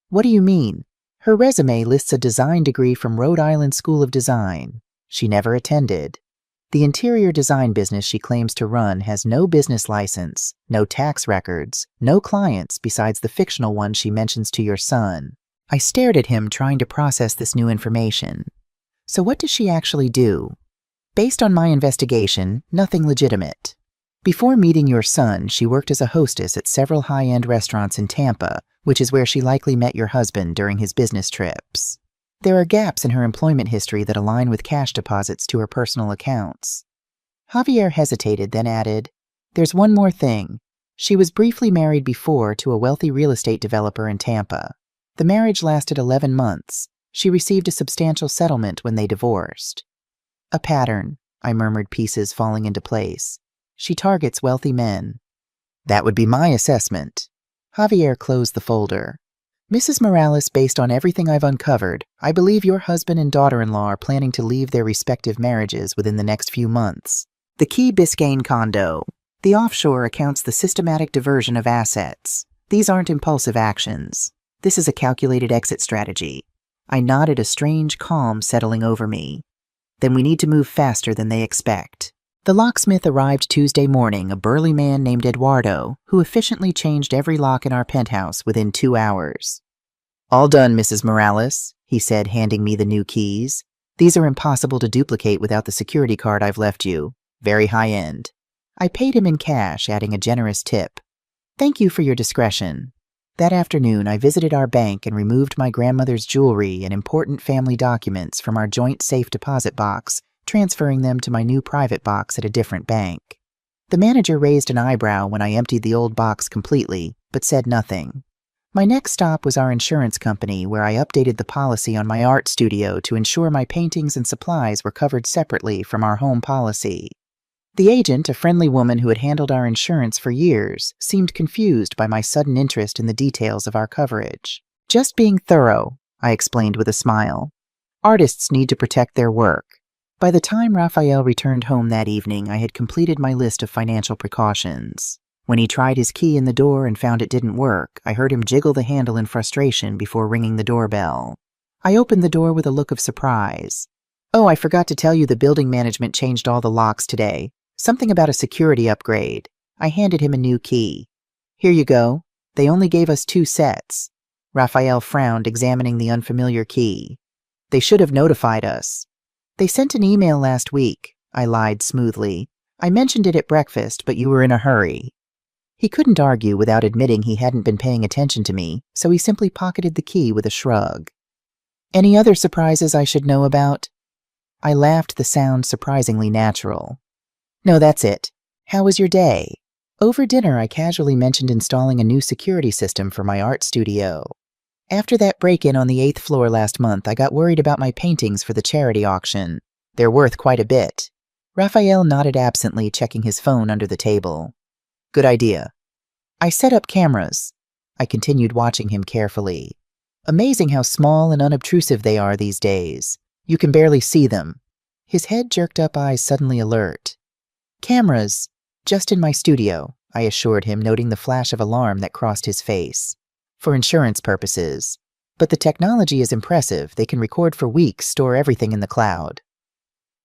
What do you mean? Her resume lists a design degree from Rhode Island School of Design. She never attended. The interior design business she claims to run has no business license, no tax records, no clients besides the fictional one she mentions to your son. I stared at him, trying to process this new information. So what does she actually do? Based on my investigation, nothing legitimate. Before meeting your son, she worked as a hostess at several high-end restaurants in Tampa, which is where she likely met your husband during his business trips. There are gaps in her employment history that align with cash deposits to her personal accounts. Javier hesitated, then added, There's one more thing. She was briefly married before to a wealthy real estate developer in Tampa. The marriage lasted 11 months. She received a substantial settlement when they divorced. A pattern, I murmured, pieces falling into place. She targets wealthy men. That would be my assessment. Javier closed the folder. Mrs. Morales, based on everything I've uncovered, I believe your husband and daughter-in-law are planning to leave their respective marriages within the next few months. The Key Biscayne condo. The offshore accounts the systematic diversion of assets. These aren't impulsive actions. This is a calculated exit strategy. I nodded, a strange calm settling over me. Then we need to move faster than they expect. The locksmith arrived Tuesday morning, a burly man named Eduardo, who efficiently changed every lock in our penthouse within 2 hours. All done, Mrs. Morales, he said, handing me the new keys. These are impossible to duplicate without the security card I've left you. Very high-end. I paid him in cash, adding a generous tip. Thank you for your discretion. That afternoon, I visited our bank and removed my grandmother's jewelry and important family documents from our joint safe deposit box, transferring them to my new private box at a different bank. The manager raised an eyebrow when I emptied the old box completely, but said nothing. My next stop was our insurance company, where I updated the policy on my art studio to ensure my paintings and supplies were covered separately from our home policy. The agent, a friendly woman who had handled our insurance for years, seemed confused by my sudden interest in the details of our coverage. Just being thorough, I explained with a smile. Artists need to protect their work. By the time Raphael returned home that evening, I had completed my list of financial precautions. When he tried his key in the door and found it didn't work, I heard him jiggle the handle in frustration before ringing the doorbell. I opened the door with a look of surprise. Oh, I forgot to tell you, the building management changed all the locks today. Something about a security upgrade. I handed him a new key. Here you go. They only gave us 2 sets. Raphael frowned, examining the unfamiliar key. They should have notified us. They sent an email last week, I lied smoothly. I mentioned it at breakfast, but you were in a hurry. He couldn't argue without admitting he hadn't been paying attention to me, so he simply pocketed the key with a shrug. Any other surprises I should know about? I laughed, the sound surprisingly natural. No, that's it. How was your day? Over dinner, I casually mentioned installing a new security system for my art studio. After that break-in on the 8th floor last month, I got worried about my paintings for the charity auction. They're worth quite a bit. Raphael nodded absently, checking his phone under the table. Good idea. I set up cameras. I continued watching him carefully. Amazing how small and unobtrusive they are these days. You can barely see them. His head jerked up, eyes suddenly alert. Cameras, just in my studio, I assured him, noting the flash of alarm that crossed his face. For insurance purposes. But the technology is impressive. They can record for weeks, store everything in the cloud.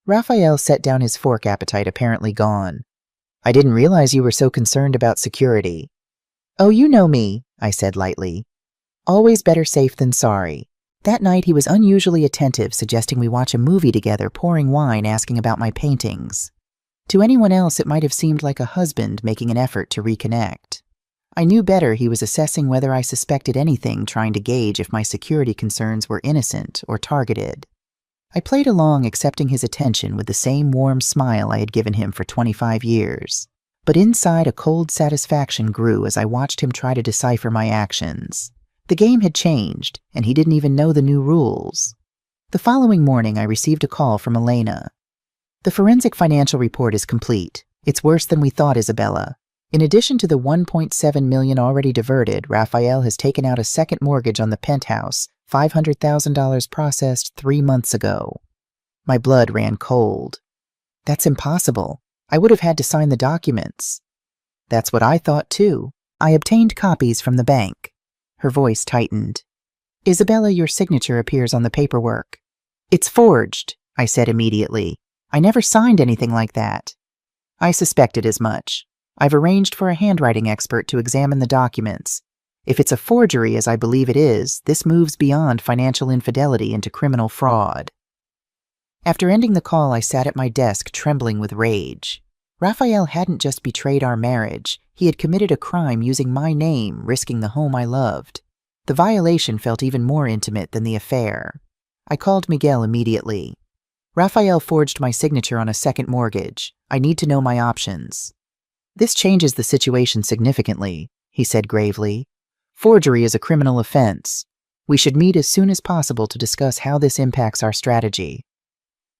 Raphael set down his fork, appetite apparently gone. I didn't realize you were so concerned about security. Oh, you know me, I said lightly. Always better safe than sorry. That night he was unusually attentive, suggesting we watch a movie together, pouring wine, asking about my paintings. To anyone else, it might have seemed like a husband making an effort to reconnect. I knew better he was assessing whether I suspected anything, trying to gauge if my security concerns were innocent or targeted. I played along, accepting his attention with the same warm smile I had given him for 25 years. But inside, a cold satisfaction grew as I watched him try to decipher my actions. The game had changed, and he didn't even know the new rules. The following morning, I received a call from Elena. The forensic financial report is complete. It's worse than we thought, Isabella. In addition to the $1.7 million already diverted, Raphael has taken out a second mortgage on the penthouse, $500,000 processed 3 months ago. My blood ran cold. That's impossible. I would have had to sign the documents. That's what I thought too. I obtained copies from the bank. Her voice tightened. Isabella, your signature appears on the paperwork. It's forged, I said immediately. I never signed anything like that. I suspected as much. I've arranged for a handwriting expert to examine the documents. If it's a forgery, as I believe it is, this moves beyond financial infidelity into criminal fraud. After ending the call, I sat at my desk, trembling with rage. Raphael hadn't just betrayed our marriage. He had committed a crime using my name, risking the home I loved. The violation felt even more intimate than the affair. I called Miguel immediately. Raphael forged my signature on a second mortgage. I need to know my options. This changes the situation significantly, he said gravely. Forgery is a criminal offense. We should meet as soon as possible to discuss how this impacts our strategy.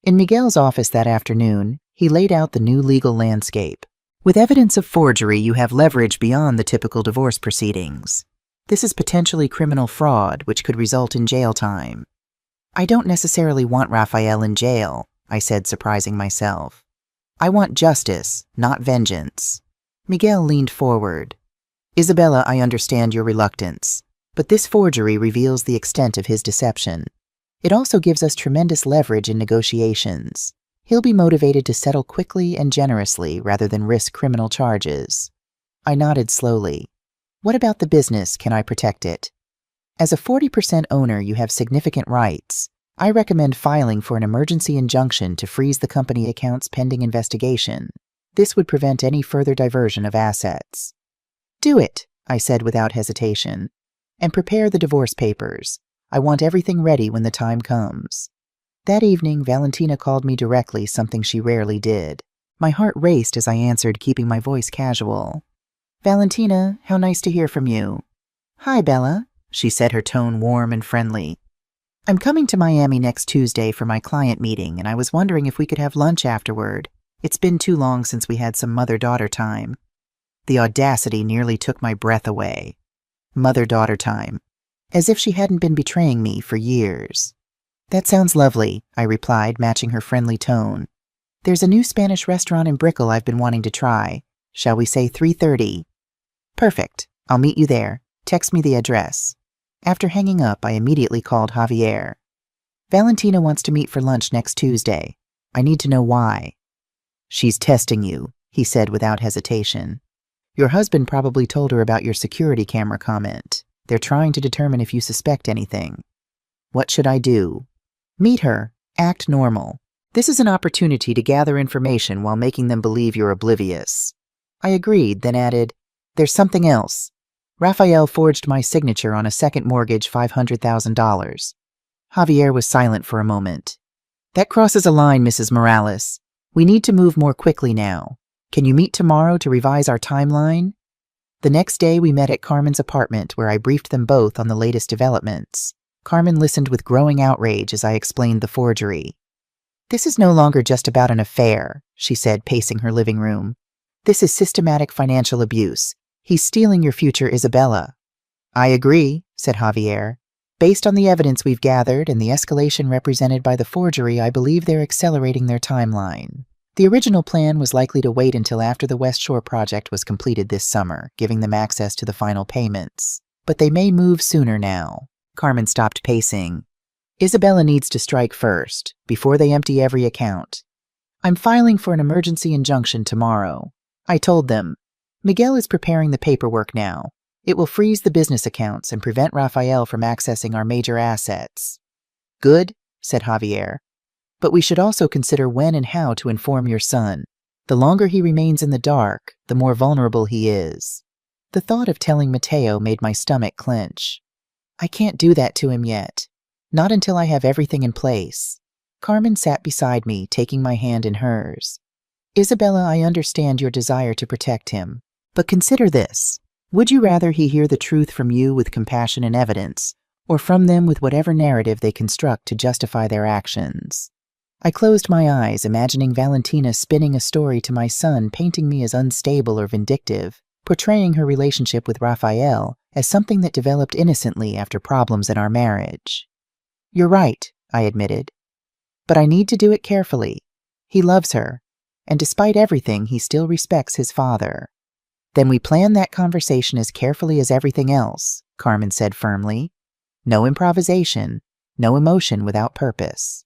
In Miguel's office that afternoon, he laid out the new legal landscape. With evidence of forgery, you have leverage beyond the typical divorce proceedings. This is potentially criminal fraud, which could result in jail time. I don't necessarily want Raphael in jail, I said, surprising myself. I want justice, not vengeance. Miguel leaned forward. Isabella, I understand your reluctance, but this forgery reveals the extent of his deception. It also gives us tremendous leverage in negotiations. He'll be motivated to settle quickly and generously rather than risk criminal charges. I nodded slowly. What about the business? Can I protect it? As a 40% owner, you have significant rights. I recommend filing for an emergency injunction to freeze the company accounts pending investigation. This would prevent any further diversion of assets. Do it, I said without hesitation. And prepare the divorce papers. I want everything ready when the time comes. That evening, Valentina called me directly, something she rarely did. My heart raced as I answered, keeping my voice casual. Valentina, how nice to hear from you. Hi, Bella, she said, her tone warm and friendly. I'm coming to Miami next Tuesday for my client meeting, and I was wondering if we could have lunch afterward. It's been too long since we had some mother-daughter time. The audacity nearly took my breath away. Mother-daughter time. As if she hadn't been betraying me for years. That sounds lovely, I replied, matching her friendly tone. There's a new Spanish restaurant in Brickell I've been wanting to try. Shall we say 3:30? Perfect. I'll meet you there. Text me the address. After hanging up, I immediately called Javier. Valentina wants to meet for lunch next Tuesday. I need to know why. She's testing you, he said without hesitation. Your husband probably told her about your security camera comment. They're trying to determine if you suspect anything. What should I do? Meet her. Act normal. This is an opportunity to gather information while making them believe you're oblivious. I agreed, then added, There's something else. Raphael forged my signature on a second mortgage, $500,000. Javier was silent for a moment. That crosses a line, Mrs. Morales. We need to move more quickly now. Can you meet tomorrow to revise our timeline? The next day, we met at Carmen's apartment, where I briefed them both on the latest developments. Carmen listened with growing outrage as I explained the forgery. This is no longer just about an affair, she said, pacing her living room. This is systematic financial abuse. He's stealing your future, Isabella. I agree, said Javier. Based on the evidence we've gathered and the escalation represented by the forgery, I believe they're accelerating their timeline. The original plan was likely to wait until after the West Shore project was completed this summer, giving them access to the final payments. But they may move sooner now. Carmen stopped pacing. Isabella needs to strike first, before they empty every account. I'm filing for an emergency injunction tomorrow. I told them. Miguel is preparing the paperwork now. It will freeze the business accounts and prevent Rafael from accessing our major assets. Good, said Javier. But we should also consider when and how to inform your son. The longer he remains in the dark, the more vulnerable he is. The thought of telling Mateo made my stomach clench. I can't do that to him yet. Not until I have everything in place. Carmen sat beside me, taking my hand in hers. Isabella, I understand your desire to protect him. But consider this. Would you rather he hear the truth from you with compassion and evidence, or from them with whatever narrative they construct to justify their actions? I closed my eyes, imagining Valentina spinning a story to my son, painting me as unstable or vindictive, portraying her relationship with Rafael as something that developed innocently after problems in our marriage. You're right, I admitted. But I need to do it carefully. He loves her, and despite everything, he still respects his father. Then we plan that conversation as carefully as everything else, Carmen said firmly. No improvisation, no emotion without purpose.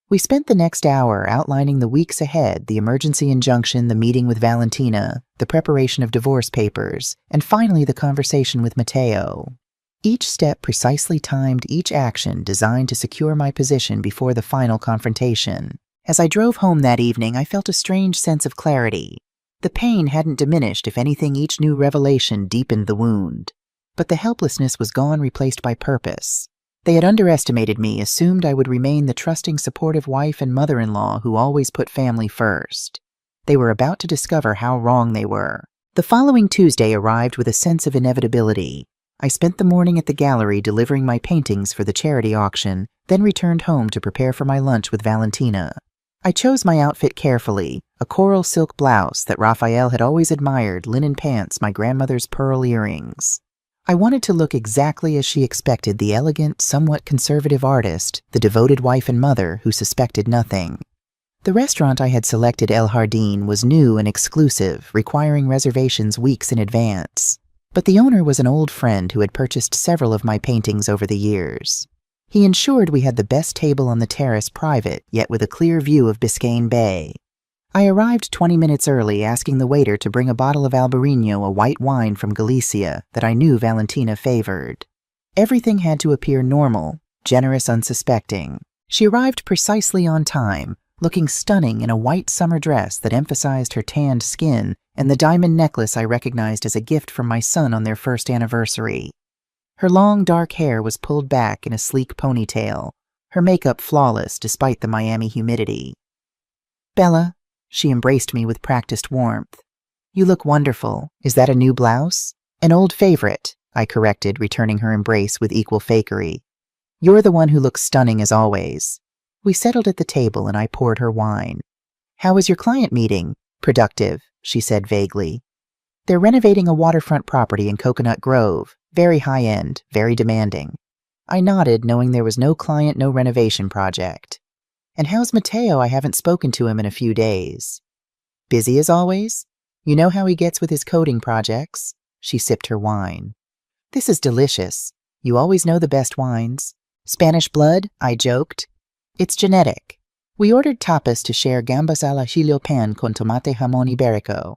We spent the next hour outlining the weeks ahead, the emergency injunction, the meeting with Valentina, the preparation of divorce papers, and finally the conversation with Mateo. Each step precisely timed, each action designed to secure my position before the final confrontation. As I drove home that evening, I felt a strange sense of clarity. The pain hadn't diminished. If anything, each new revelation deepened the wound. But the helplessness was gone, replaced by purpose. They had underestimated me, assumed I would remain the trusting, supportive wife and mother-in-law who always put family first. They were about to discover how wrong they were. The following Tuesday arrived with a sense of inevitability. I spent the morning at the gallery delivering my paintings for the charity auction, then returned home to prepare for my lunch with Valentina. I chose my outfit carefully, a coral silk blouse that Rafael had always admired, linen pants, my grandmother's pearl earrings. I wanted to look exactly as she expected, the elegant, somewhat conservative artist, the devoted wife and mother who suspected nothing. The restaurant I had selected, El Jardín, was new and exclusive, requiring reservations weeks in advance. But the owner was an old friend who had purchased several of my paintings over the years. He ensured we had the best table on the terrace, private, yet with a clear view of Biscayne Bay. I arrived 20 minutes early, asking the waiter to bring a bottle of Albarino, a white wine from Galicia that I knew Valentina favored. Everything had to appear normal, generous, unsuspecting. She arrived precisely on time, looking stunning in a white summer dress that emphasized her tanned skin and the diamond necklace I recognized as a gift from my son on their first anniversary. Her long, dark hair was pulled back in a sleek ponytail, her makeup flawless despite the Miami humidity. Bella, she embraced me with practiced warmth. You look wonderful. Is that a new blouse? An old favorite, I corrected, returning her embrace with equal fakery. You're the one who looks stunning as always. We settled at the table and I poured her wine. How was your client meeting? Productive, she said vaguely. They're renovating a waterfront property in Coconut Grove. Very high-end, very demanding. I nodded, knowing there was no client, no renovation project. And how's Mateo? I haven't spoken to him in a few days. Busy as always? You know how he gets with his coding projects? She sipped her wine. This is delicious. You always know the best wines. Spanish blood? I joked. It's genetic. We ordered tapas to share gambas al ajillo pan con tomate jamón ibérico.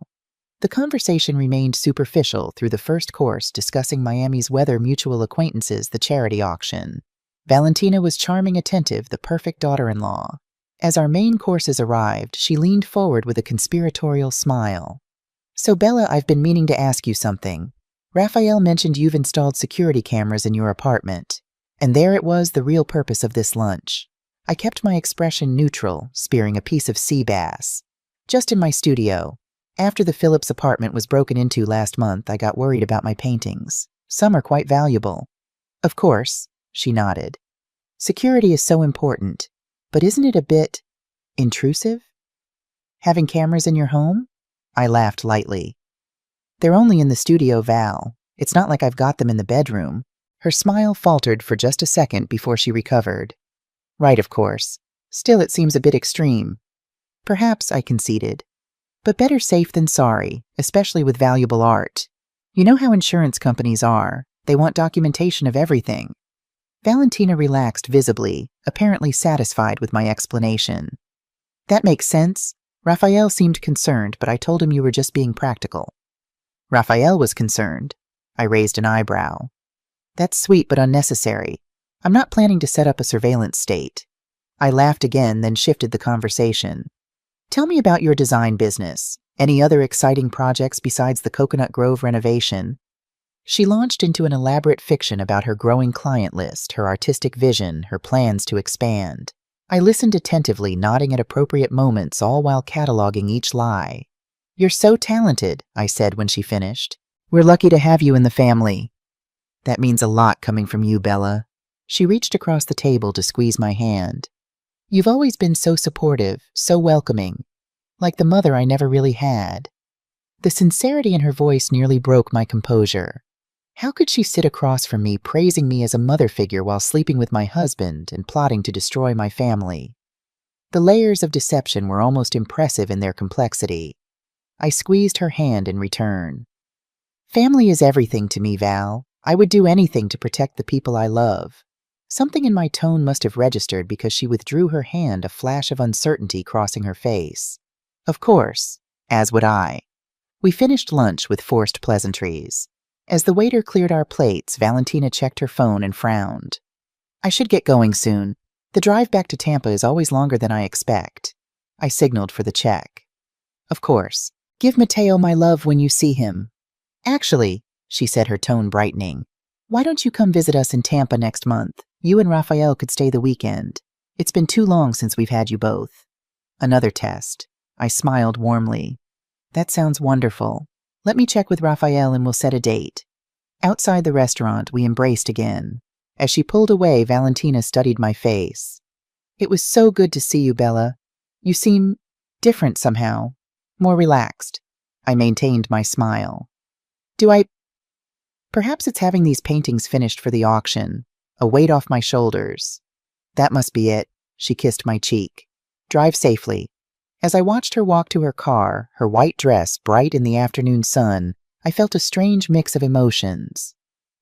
The conversation remained superficial through the first course, discussing Miami's weather, mutual acquaintances, the charity auction. Valentina was charming, attentive, the perfect daughter-in-law. As our main courses arrived, she leaned forward with a conspiratorial smile. So Bella, I've been meaning to ask you something. Rafael mentioned you've installed security cameras in your apartment. And there it was, the real purpose of this lunch. I kept my expression neutral, spearing a piece of sea bass. Just in my studio. After the Phillips apartment was broken into last month, I got worried about my paintings. Some are quite valuable. Of course, she nodded. Security is so important, but isn't it a bit intrusive? Having cameras in your home? I laughed lightly. They're only in the studio, Val. It's not like I've got them in the bedroom. Her smile faltered for just a second before she recovered. Right, of course. Still, it seems a bit extreme. Perhaps, I conceded. But better safe than sorry, especially with valuable art. You know how insurance companies are. They want documentation of everything. Valentina relaxed visibly, apparently satisfied with my explanation. That makes sense. Raphael seemed concerned, but I told him you were just being practical. Raphael was concerned. I raised an eyebrow. That's sweet but unnecessary. I'm not planning to set up a surveillance state. I laughed again, then shifted the conversation. Tell me about your design business. Any other exciting projects besides the Coconut Grove renovation? She launched into an elaborate fiction about her growing client list, her artistic vision, her plans to expand. I listened attentively, nodding at appropriate moments, all while cataloging each lie. You're so talented, I said when she finished. We're lucky to have you in the family. That means a lot coming from you, Bella. She reached across the table to squeeze my hand. You've always been so supportive, so welcoming, like the mother I never really had. The sincerity in her voice nearly broke my composure. How could she sit across from me, praising me as a mother figure while sleeping with my husband and plotting to destroy my family? The layers of deception were almost impressive in their complexity. I squeezed her hand in return. Family is everything to me, Val. I would do anything to protect the people I love. Something in my tone must have registered because she withdrew her hand, a flash of uncertainty crossing her face. Of course, as would I. We finished lunch with forced pleasantries. As the waiter cleared our plates, Valentina checked her phone and frowned. I should get going soon. The drive back to Tampa is always longer than I expect. I signaled for the check. Of course. Give Mateo my love when you see him. Actually, she said, her tone brightening, why don't you come visit us in Tampa next month? You and Raphael could stay the weekend. It's been too long since we've had you both. Another test. I smiled warmly. That sounds wonderful. Let me check with Raphael and we'll set a date. Outside the restaurant, we embraced again. As she pulled away, Valentina studied my face. It was so good to see you, Bella. You seem different somehow. More relaxed. I maintained my smile. Perhaps it's having these paintings finished for the auction. A weight off my shoulders. That must be it. She kissed my cheek. Drive safely. As I watched her walk to her car, her white dress bright in the afternoon sun, I felt a strange mix of emotions.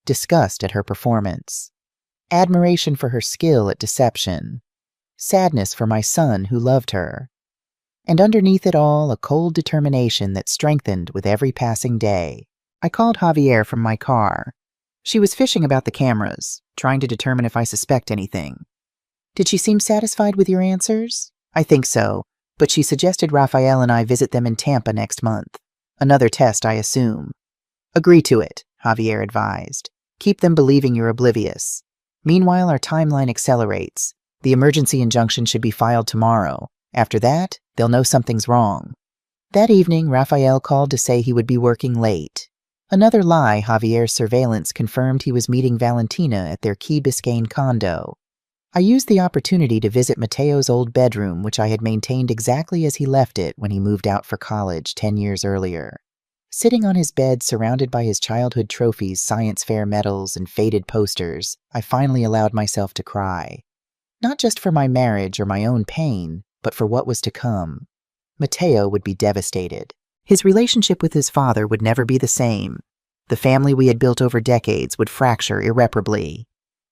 Disgust at her performance. Admiration for her skill at deception. Sadness for my son who loved her. And underneath it all, a cold determination that strengthened with every passing day. I called Javier from my car. She was fishing about the cameras, trying to determine if I suspect anything. Did she seem satisfied with your answers? I think so, but she suggested Raphael and I visit them in Tampa next month. Another test, I assume. Agree to it, Javier advised. Keep them believing you're oblivious. Meanwhile, our timeline accelerates. The emergency injunction should be filed tomorrow. After that, they'll know something's wrong. That evening, Raphael called to say he would be working late. Another lie. Javier's surveillance confirmed he was meeting Valentina at their Key Biscayne condo. I used the opportunity to visit Mateo's old bedroom, which I had maintained exactly as he left it when he moved out for college 10 years earlier. Sitting on his bed, surrounded by his childhood trophies, science fair medals, and faded posters, I finally allowed myself to cry. Not just for my marriage or my own pain, but for what was to come. Mateo would be devastated. His relationship with his father would never be the same. The family we had built over decades would fracture irreparably.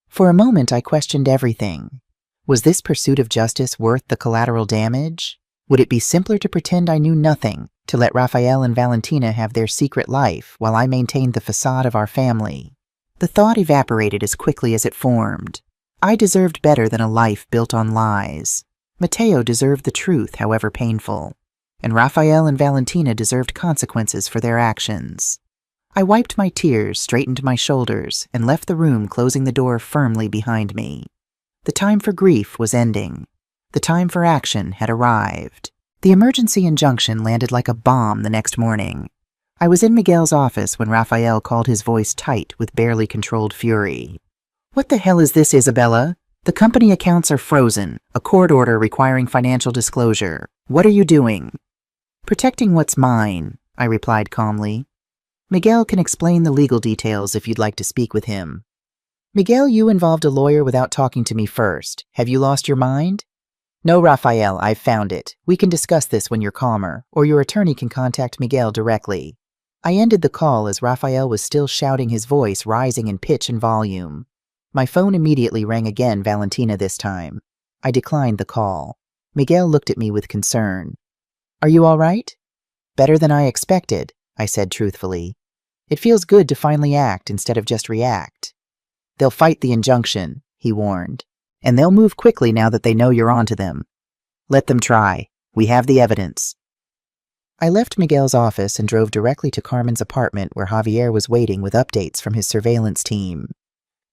For a moment, I questioned everything. Was this pursuit of justice worth the collateral damage? Would it be simpler to pretend I knew nothing, to let Raphael and Valentina have their secret life while I maintained the facade of our family? The thought evaporated as quickly as it formed. I deserved better than a life built on lies. Mateo deserved the truth, however painful. And Raphael and Valentina deserved consequences for their actions. I wiped my tears, straightened my shoulders, and left the room, closing the door firmly behind me. The time for grief was ending. The time for action had arrived. The emergency injunction landed like a bomb the next morning. I was in Miguel's office when Raphael called, his voice tight with barely controlled fury. "What the hell is this, Isabella? The company accounts are frozen, a court order requiring financial disclosure. What are you doing?" "Protecting what's mine," I replied calmly. "Miguel can explain the legal details if you'd like to speak with him." "Miguel, you involved a lawyer without talking to me first. Have you lost your mind?" "No, Raphael, I've found it. We can discuss this when you're calmer, or your attorney can contact Miguel directly." I ended the call as Raphael was still shouting, his voice rising in pitch and volume. My phone immediately rang again, Valentina this time. I declined the call. Miguel looked at me with concern. Are you all right? Better than I expected, I said truthfully. It feels good to finally act instead of just react. They'll fight the injunction, he warned, and they'll move quickly now that they know you're onto them. Let them try. We have the evidence. I left Miguel's office and drove directly to Carmen's apartment where Javier was waiting with updates from his surveillance team.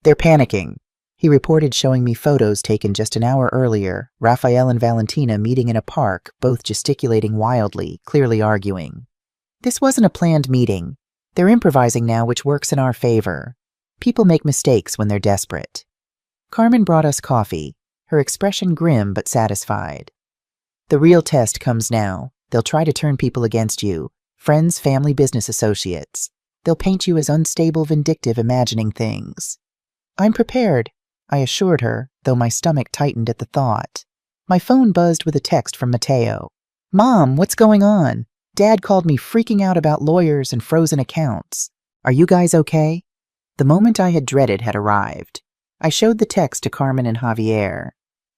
They're panicking, he reported, showing me photos taken just an hour earlier, Rafael and Valentina meeting in a park, both gesticulating wildly, clearly arguing. This wasn't a planned meeting. They're improvising now, which works in our favor. People make mistakes when they're desperate. Carmen brought us coffee, her expression grim but satisfied. The real test comes now. They'll try to turn people against you, friends, family, business associates. They'll paint you as unstable, vindictive, imagining things. I'm prepared, I assured her, though my stomach tightened at the thought. My phone buzzed with a text from Mateo. Mom, what's going on? Dad called me freaking out about lawyers and frozen accounts. Are you guys okay? The moment I had dreaded had arrived. I showed the text to Carmen and Javier.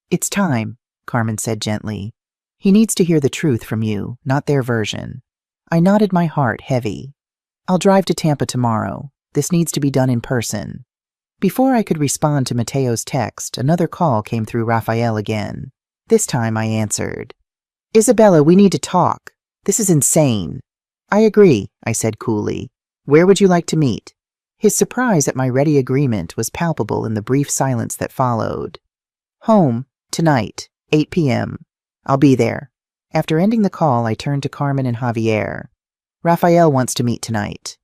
It's time, Carmen said gently. He needs to hear the truth from you, not their version. I nodded, my heart heavy. I'll drive to Tampa tomorrow. This needs to be done in person. Before I could respond to Mateo's text, another call came through Rafael again. This time I answered. Isabella, we need to talk. This is insane. I agree, I said coolly. Where would you like to meet? His surprise at my ready agreement was palpable in the brief silence that followed. Home, tonight, 8 p.m. I'll be there. After ending the call, I turned to Carmen and Javier. Rafael wants to meet tonight.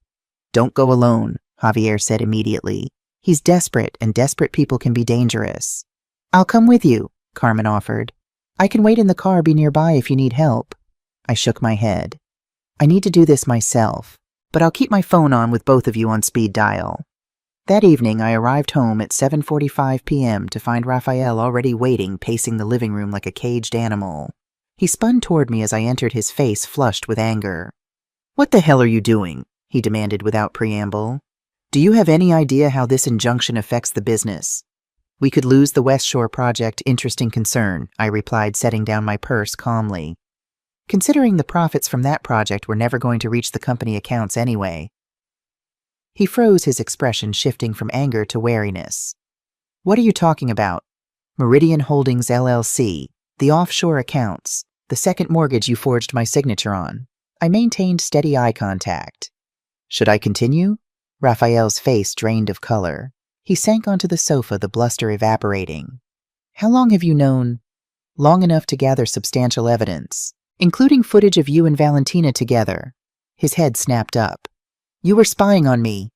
Don't go alone, Javier said immediately. He's desperate, and desperate people can be dangerous. I'll come with you, Carmen offered. I can wait in the car, be nearby if you need help. I shook my head. I need to do this myself, but I'll keep my phone on with both of you on speed dial. That evening, I arrived home at 7:45 p.m. to find Rafael already waiting, pacing the living room like a caged animal. He spun toward me as I entered, his face flushed with anger. What the hell are you doing? He demanded without preamble. Do you have any idea how this injunction affects the business? We could lose the West Shore project. Interesting concern, I replied, setting down my purse calmly. Considering the profits from that project were never going to reach the company accounts anyway. He froze, his expression shifting from anger to wariness. What are you talking about? Meridian Holdings LLC, the offshore accounts, the second mortgage you forged my signature on. I maintained steady eye contact. Should I continue? Rafael's face drained of color. He sank onto the sofa, the bluster evaporating. How long have you known? Long enough to gather substantial evidence, including footage of you and Valentina together. His head snapped up. You were spying on me.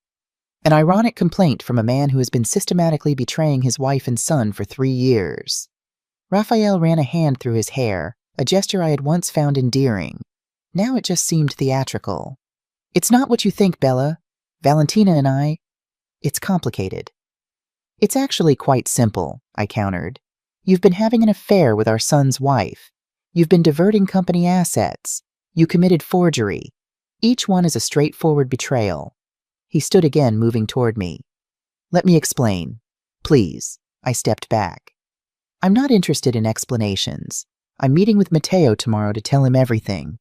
An ironic complaint from a man who has been systematically betraying his wife and son for 3 years. Rafael ran a hand through his hair, a gesture I had once found endearing. Now it just seemed theatrical. It's not what you think, Bella. Valentina and I... It's complicated. It's actually quite simple, I countered. You've been having an affair with our son's wife. You've been diverting company assets. You committed forgery. Each one is a straightforward betrayal. He stood again, moving toward me. Let me explain. Please. I stepped back. I'm not interested in explanations. I'm meeting with Mateo tomorrow to tell him everything.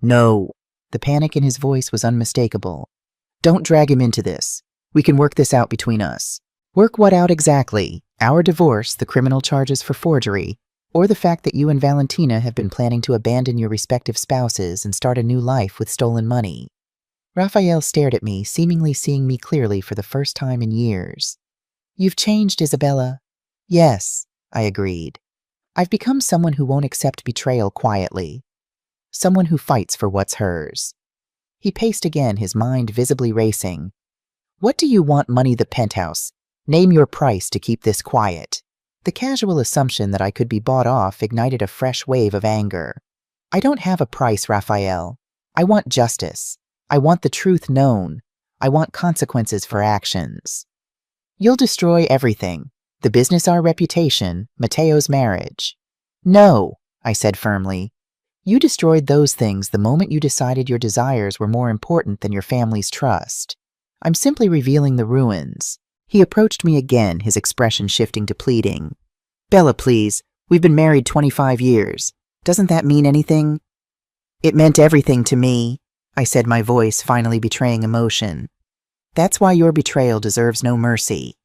No. The panic in his voice was unmistakable. Don't drag him into this. We can work this out between us. Work what out exactly? Our divorce, the criminal charges for forgery, or the fact that you and Valentina have been planning to abandon your respective spouses and start a new life with stolen money? Rafael stared at me, seemingly seeing me clearly for the first time in years. You've changed, Isabella. Yes, I agreed. I've become someone who won't accept betrayal quietly. Someone who fights for what's hers. He paced again, his mind visibly racing. What do you want, money, the penthouse? Name your price to keep this quiet. The casual assumption that I could be bought off ignited a fresh wave of anger. I don't have a price, Rafael. I want justice. I want the truth known. I want consequences for actions. You'll destroy everything. The business, our reputation, Mateo's marriage. No, I said firmly. You destroyed those things the moment you decided your desires were more important than your family's trust. I'm simply revealing the ruins. He approached me again, his expression shifting to pleading. Bella, please. We've been married 25 years. Doesn't that mean anything? It meant everything to me, I said, my voice finally betraying emotion. That's why your betrayal deserves no mercy.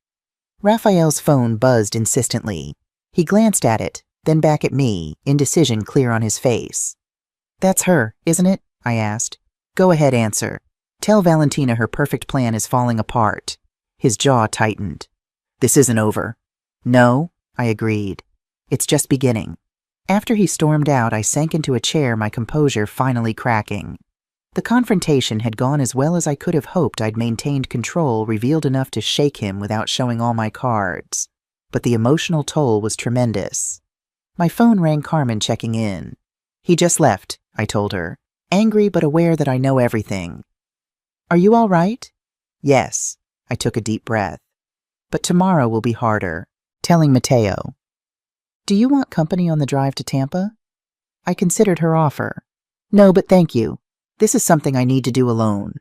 Raphael's phone buzzed insistently. He glanced at it, then back at me, indecision clear on his face. That's her, isn't it? I asked. Go ahead, answer. Tell Valentina her perfect plan is falling apart. His jaw tightened. This isn't over. No, I agreed. It's just beginning. After he stormed out, I sank into a chair, my composure finally cracking. The confrontation had gone as well as I could have hoped. I'd maintained control, revealed enough to shake him without showing all my cards. But the emotional toll was tremendous. My phone rang, Carmen checking in. He just left, I told her, angry but aware that I know everything. Are you all right? Yes, I took a deep breath. But tomorrow will be harder, telling Mateo. Do you want company on the drive to Tampa? I considered her offer. No, but thank you. This is something I need to do alone.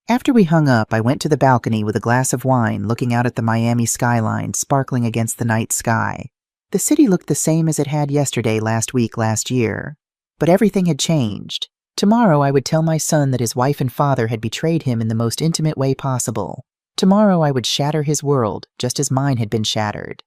After we hung up, I went to the balcony with a glass of wine, looking out at the Miami skyline sparkling against the night sky. The city looked the same as it had yesterday, last week, last year. But everything had changed. Tomorrow I would tell my son that his wife and father had betrayed him in the most intimate way possible. Tomorrow I would shatter his world, just as mine had been shattered.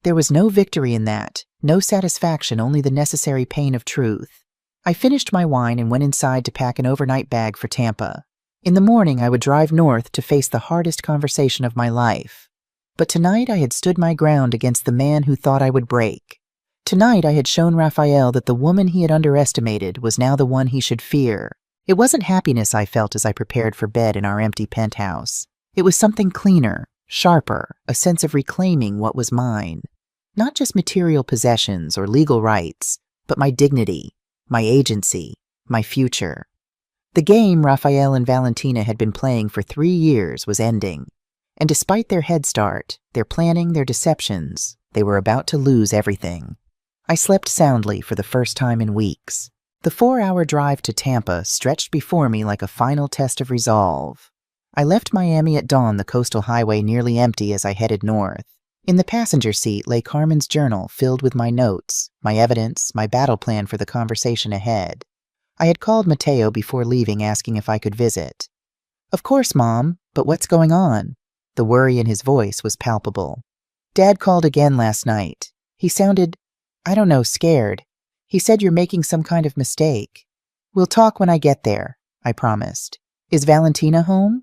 There was no victory in that, no satisfaction, only the necessary pain of truth. I finished my wine and went inside to pack an overnight bag for Tampa. In the morning I would drive north to face the hardest conversation of my life. But tonight I had stood my ground against the man who thought I would break. Tonight I had shown Raphael that the woman he had underestimated was now the one he should fear. It wasn't happiness I felt as I prepared for bed in our empty penthouse. It was something cleaner, sharper, a sense of reclaiming what was mine. Not just material possessions or legal rights, but my dignity, my agency, my future. The game Raphael and Valentina had been playing for 3 years was ending. And despite their head start, their planning, their deceptions, they were about to lose everything. I slept soundly for the first time in weeks. The 4-hour drive to Tampa stretched before me like a final test of resolve. I left Miami at dawn, the coastal highway nearly empty as I headed north. In the passenger seat lay Carmen's journal filled with my notes, my evidence, my battle plan for the conversation ahead. I had called Mateo before leaving, asking if I could visit. Of course, Mom, but what's going on? The worry in his voice was palpable. Dad called again last night. He sounded, I don't know, scared. He said you're making some kind of mistake. We'll talk when I get there, I promised. Is Valentina home?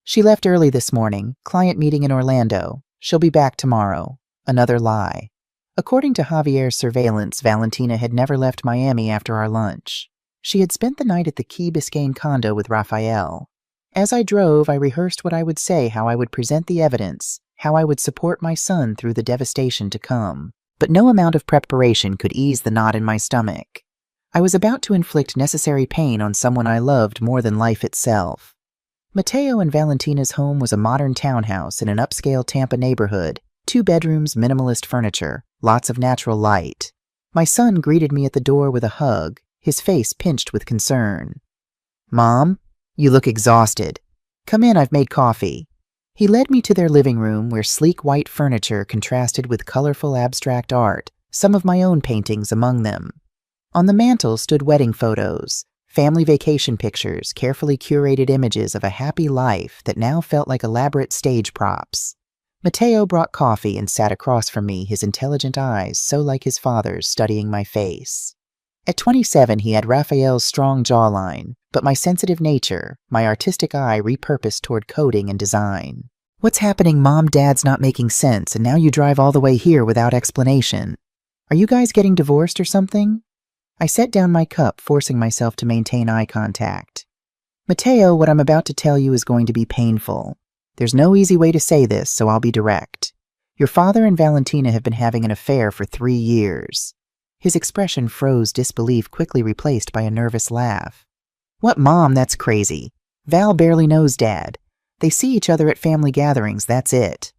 She left early this morning, client meeting in Orlando. She'll be back tomorrow. Another lie. According to Javier's surveillance, Valentina had never left Miami after our lunch. She had spent the night at the Key Biscayne condo with Raphael. As I drove, I rehearsed what I would say, how I would present the evidence, how I would support my son through the devastation to come. But no amount of preparation could ease the knot in my stomach. I was about to inflict necessary pain on someone I loved more than life itself. Mateo and Valentina's home was a modern townhouse in an upscale Tampa neighborhood, 2 bedrooms, minimalist furniture, lots of natural light. My son greeted me at the door with a hug, his face pinched with concern. Mom, you look exhausted. Come in, I've made coffee. He led me to their living room where sleek white furniture contrasted with colorful abstract art, some of my own paintings among them. On the mantel stood wedding photos, family vacation pictures, carefully curated images of a happy life that now felt like elaborate stage props. Mateo brought coffee and sat across from me, his intelligent eyes so like his father's studying my face. At 27, he had Raphael's strong jawline, but my sensitive nature, my artistic eye repurposed toward coding and design. What's happening, Mom? Dad's not making sense, and now you drive all the way here without explanation. Are you guys getting divorced or something? I set down my cup, forcing myself to maintain eye contact. Mateo, what I'm about to tell you is going to be painful. There's no easy way to say this, so I'll be direct. Your father and Valentina have been having an affair for 3 years. His expression froze, disbelief quickly replaced by a nervous laugh. What, Mom? That's crazy. Val barely knows Dad. They see each other at family gatherings, that's it.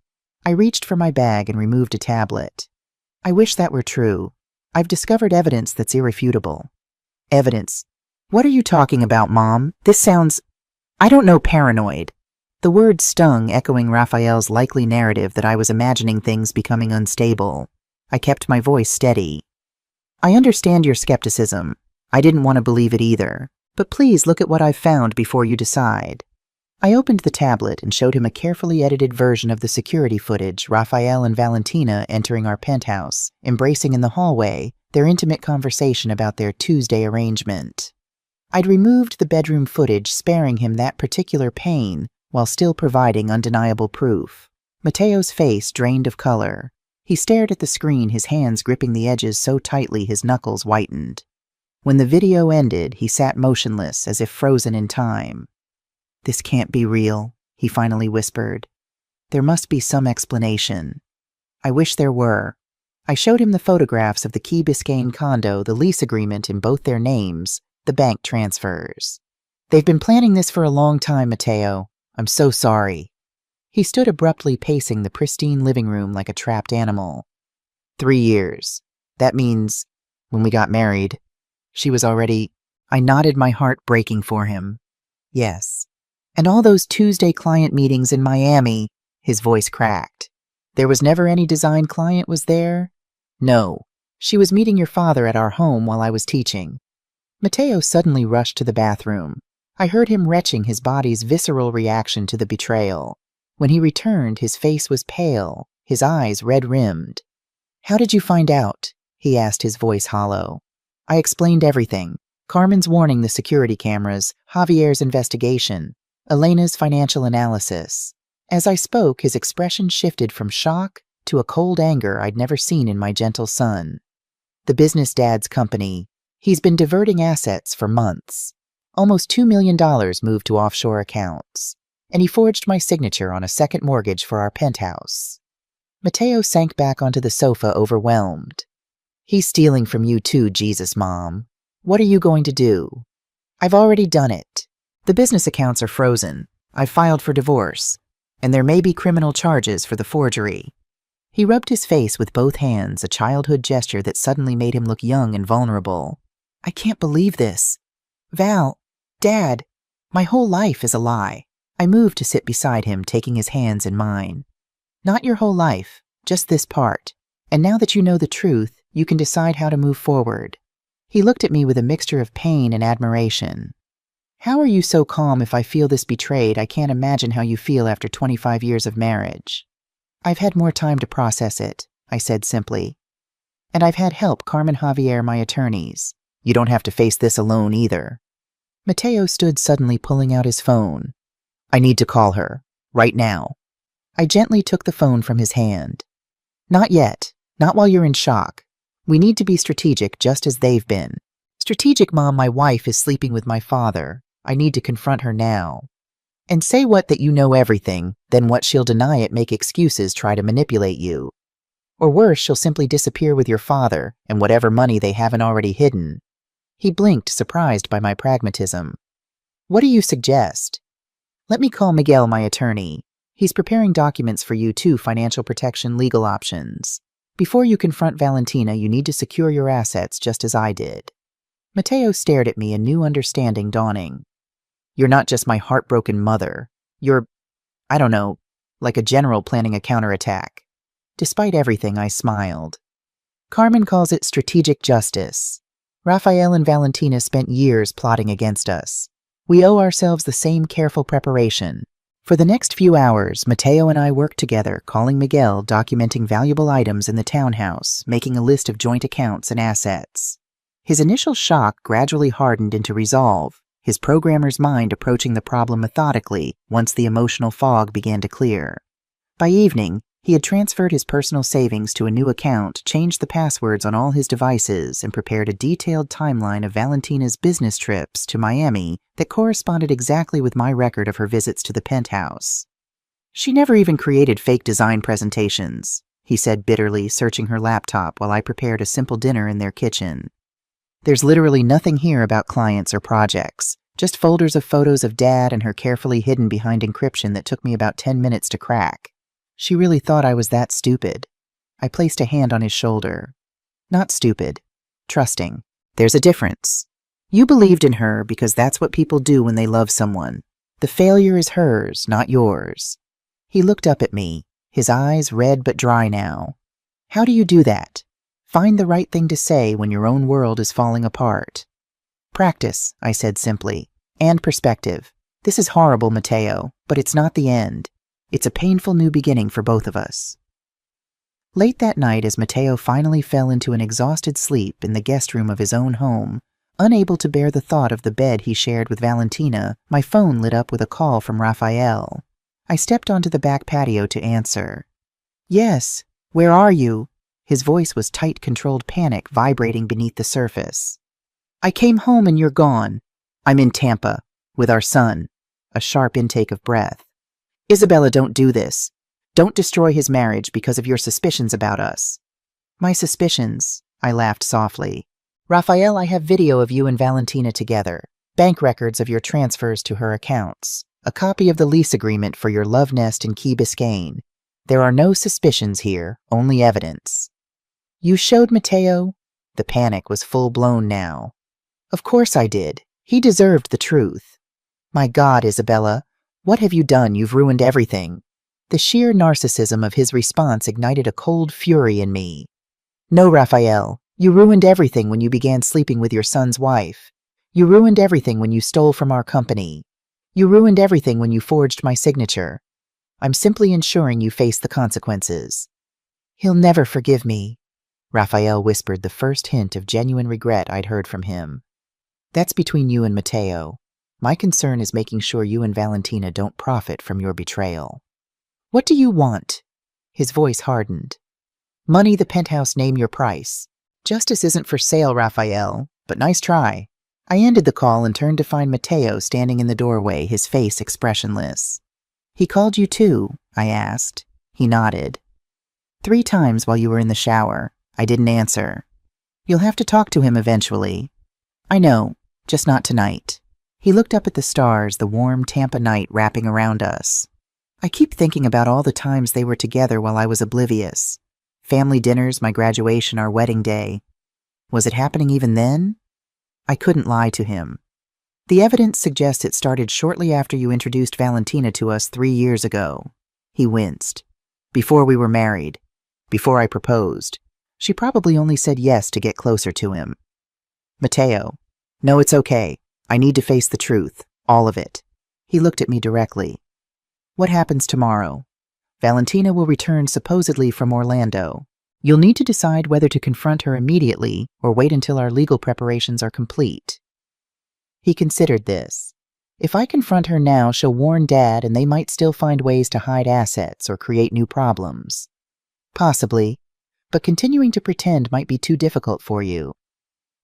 I reached for my bag and removed a tablet. I wish that were true. I've discovered evidence that's irrefutable. Evidence? What are you talking about, Mom? This sounds, I don't know, paranoid. The word stung, echoing Raphael's likely narrative that I was imagining things becoming unstable. I kept my voice steady. I understand your skepticism. I didn't want to believe it either, but please look at what I've found before you decide. I opened the tablet and showed him a carefully edited version of the security footage, Raphael and Valentina entering our penthouse, embracing in the hallway, their intimate conversation about their Tuesday arrangement. I'd removed the bedroom footage, sparing him that particular pain, while still providing undeniable proof. Mateo's face drained of color. He stared at the screen, his hands gripping the edges so tightly his knuckles whitened. When the video ended, he sat motionless, as if frozen in time. "This can't be real," he finally whispered. "There must be some explanation." I wish there were. I showed him the photographs of the Key Biscayne condo, the lease agreement in both their names, the bank transfers. "They've been planning this for a long time, Mateo. I'm so sorry." He stood abruptly, pacing the pristine living room like a trapped animal. 3 years. That means, when we got married, she was already... I nodded, my heart breaking for him. "Yes. And all those Tuesday client meetings in Miami," his voice cracked. "There was never any design client, was there?" "No. She was meeting your father at our home while I was teaching." Mateo suddenly rushed to the bathroom. I heard him retching his body's visceral reaction to the betrayal. When he returned, his face was pale, his eyes red-rimmed. "How did you find out?" he asked, his voice hollow. I explained everything. Carmen's warning, the security cameras, Javier's investigation, Elena's financial analysis. As I spoke, his expression shifted from shock to a cold anger I'd never seen in my gentle son. "The business dad's company. He's been diverting assets for months. Almost $2 million moved to offshore accounts. And he forged my signature on a second mortgage for our penthouse." Mateo sank back onto the sofa, overwhelmed. "He's stealing from you too, Jesus, Mom. What are you going to do?" "I've already done it. The business accounts are frozen. I've filed for divorce. And there may be criminal charges for the forgery." He rubbed his face with both hands, a childhood gesture that suddenly made him look young and vulnerable. "I can't believe this. Val, Dad, my whole life is a lie." I moved to sit beside him, taking his hands in mine. "Not your whole life, just this part. And now that you know the truth, you can decide how to move forward." He looked at me with a mixture of pain and admiration. "How are you so calm? If I feel this betrayed, I can't imagine how you feel after 25 years of marriage." "I've had more time to process it," I said simply. "And I've had help, Carmen, Javier, my attorneys. You don't have to face this alone either." Mateo stood, suddenly pulling out his phone. "I need to call her. Right now." I gently took the phone from his hand. "Not yet. Not while you're in shock. We need to be strategic, just as they've been." "Strategic, Mom? My wife is sleeping with my father. I need to confront her now." "And say what? That you know everything. Then what? She'll deny it, make excuses, try to manipulate you. Or worse, she'll simply disappear with your father and whatever money they haven't already hidden." He blinked, surprised by my pragmatism. "What do you suggest?" "Let me call Miguel, my attorney. He's preparing documents for you too, financial protection, legal options. Before you confront Valentina, you need to secure your assets just as I did." Mateo stared at me, a new understanding dawning. "You're not just my heartbroken mother. You're, I don't know, like a general planning a counterattack." Despite everything, I smiled. "Carmen calls it strategic justice. Raphael and Valentina spent years plotting against us. We owe ourselves the same careful preparation." For the next few hours, Mateo and I worked together, calling Miguel, documenting valuable items in the townhouse, making a list of joint accounts and assets. His initial shock gradually hardened into resolve, his programmer's mind approaching the problem methodically once the emotional fog began to clear. By evening, he had transferred his personal savings to a new account, changed the passwords on all his devices, and prepared a detailed timeline of Valentina's business trips to Miami that corresponded exactly with my record of her visits to the penthouse. "She never even created fake design presentations," he said bitterly, searching her laptop while I prepared a simple dinner in their kitchen. "There's literally nothing here about clients or projects, just folders of photos of Dad and her carefully hidden behind encryption that took me about 10 minutes to crack. She really thought I was that stupid." I placed a hand on his shoulder. "Not stupid. Trusting. There's a difference. You believed in her because that's what people do when they love someone. The failure is hers, not yours." He looked up at me, his eyes red but dry now. "How do you do that? Find the right thing to say when your own world is falling apart." Practice, I said simply. And perspective. This is horrible, Matteo, but it's not the end. It's a painful new beginning for both of us. Late that night, as Matteo finally fell into an exhausted sleep in the guest room of his own home, unable to bear the thought of the bed he shared with Valentina, my phone lit up with a call from Raphael. I stepped onto the back patio to answer. Yes, where are you? His voice was tight, controlled panic vibrating beneath the surface. I came home and you're gone. I'm in Tampa, with our son. A sharp intake of breath. Isabella, don't do this. Don't destroy his marriage because of your suspicions about us. My suspicions, I laughed softly. Raphael, I have video of you and Valentina together, bank records of your transfers to her accounts, a copy of the lease agreement for your love nest in Key Biscayne. There are no suspicions here, only evidence. You showed Matteo? The panic was full-blown now. Of course I did. He deserved the truth. My God, Isabella, what have you done? You've ruined everything. The sheer narcissism of his response ignited a cold fury in me. No, Raphael, you ruined everything when you began sleeping with your son's wife. You ruined everything when you stole from our company. You ruined everything when you forged my signature. I'm simply ensuring you face the consequences. He'll never forgive me, Raphael whispered, the first hint of genuine regret I'd heard from him. That's between you and Matteo. My concern is making sure you and Valentina don't profit from your betrayal. What do you want? His voice hardened. Money, the penthouse, name your price. Justice isn't for sale, Raphael, but nice try. I ended the call and turned to find Matteo standing in the doorway, his face expressionless. He called you too? I asked. He nodded. 3 times while you were in the shower. I didn't answer. You'll have to talk to him eventually. I know, just not tonight. He looked up at the stars, the warm Tampa night wrapping around us. I keep thinking about all the times they were together while I was oblivious. Family dinners, my graduation, our wedding day. Was it happening even then? I couldn't lie to him. The evidence suggests it started shortly after you introduced Valentina to us 3 years ago. He winced. Before we were married. Before I proposed. She probably only said yes to get closer to him. Matteo. No, it's okay. I need to face the truth. All of it. He looked at me directly. What happens tomorrow? Valentina will return supposedly from Orlando. You'll need to decide whether to confront her immediately or wait until our legal preparations are complete. He considered this. If I confront her now, she'll warn Dad and they might still find ways to hide assets or create new problems. Possibly, but continuing to pretend might be too difficult for you.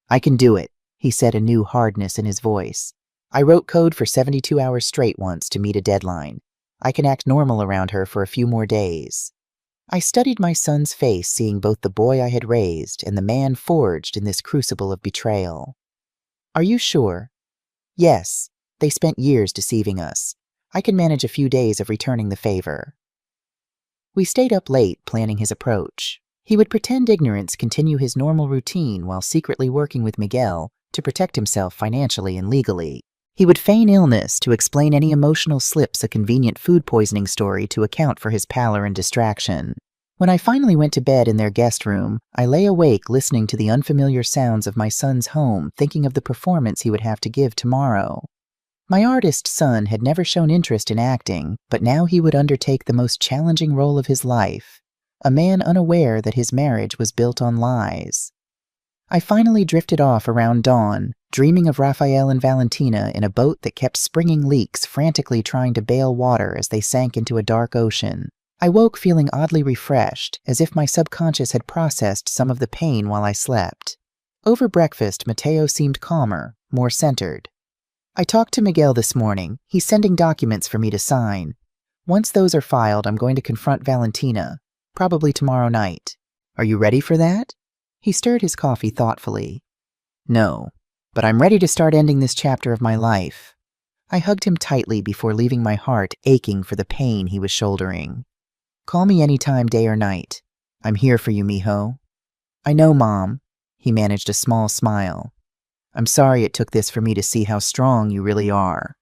I can do it, he said, a new hardness in his voice. I wrote code for 72 hours straight once to meet a deadline. I can act normal around her for a few more days. I studied my son's face, seeing both the boy I had raised and the man forged in this crucible of betrayal. Are you sure? Yes, they spent years deceiving us. I can manage a few days of returning the favor. We stayed up late planning his approach. He would pretend ignorance, continue his normal routine while secretly working with Miguel to protect himself financially and legally. He would feign illness to explain any emotional slips, a convenient food poisoning story to account for his pallor and distraction. When I finally went to bed in their guest room, I lay awake listening to the unfamiliar sounds of my son's home, thinking of the performance he would have to give tomorrow. My artist son had never shown interest in acting, but now he would undertake the most challenging role of his life, a man unaware that his marriage was built on lies. I finally drifted off around dawn, dreaming of Raphael and Valentina in a boat that kept springing leaks, frantically trying to bail water as they sank into a dark ocean. I woke feeling oddly refreshed, as if my subconscious had processed some of the pain while I slept. Over breakfast, Matteo seemed calmer, more centered. I talked to Miguel this morning. He's sending documents for me to sign. Once those are filed, I'm going to confront Valentina, probably tomorrow night. Are you ready for that? He stirred his coffee thoughtfully. No, but I'm ready to start ending this chapter of my life. I hugged him tightly before leaving my heart aching for the pain he was shouldering. Call me anytime, day or night. I'm here for you, mijo. I know, Mom. He managed a small smile. I'm sorry it took this for me to see how strong you really are.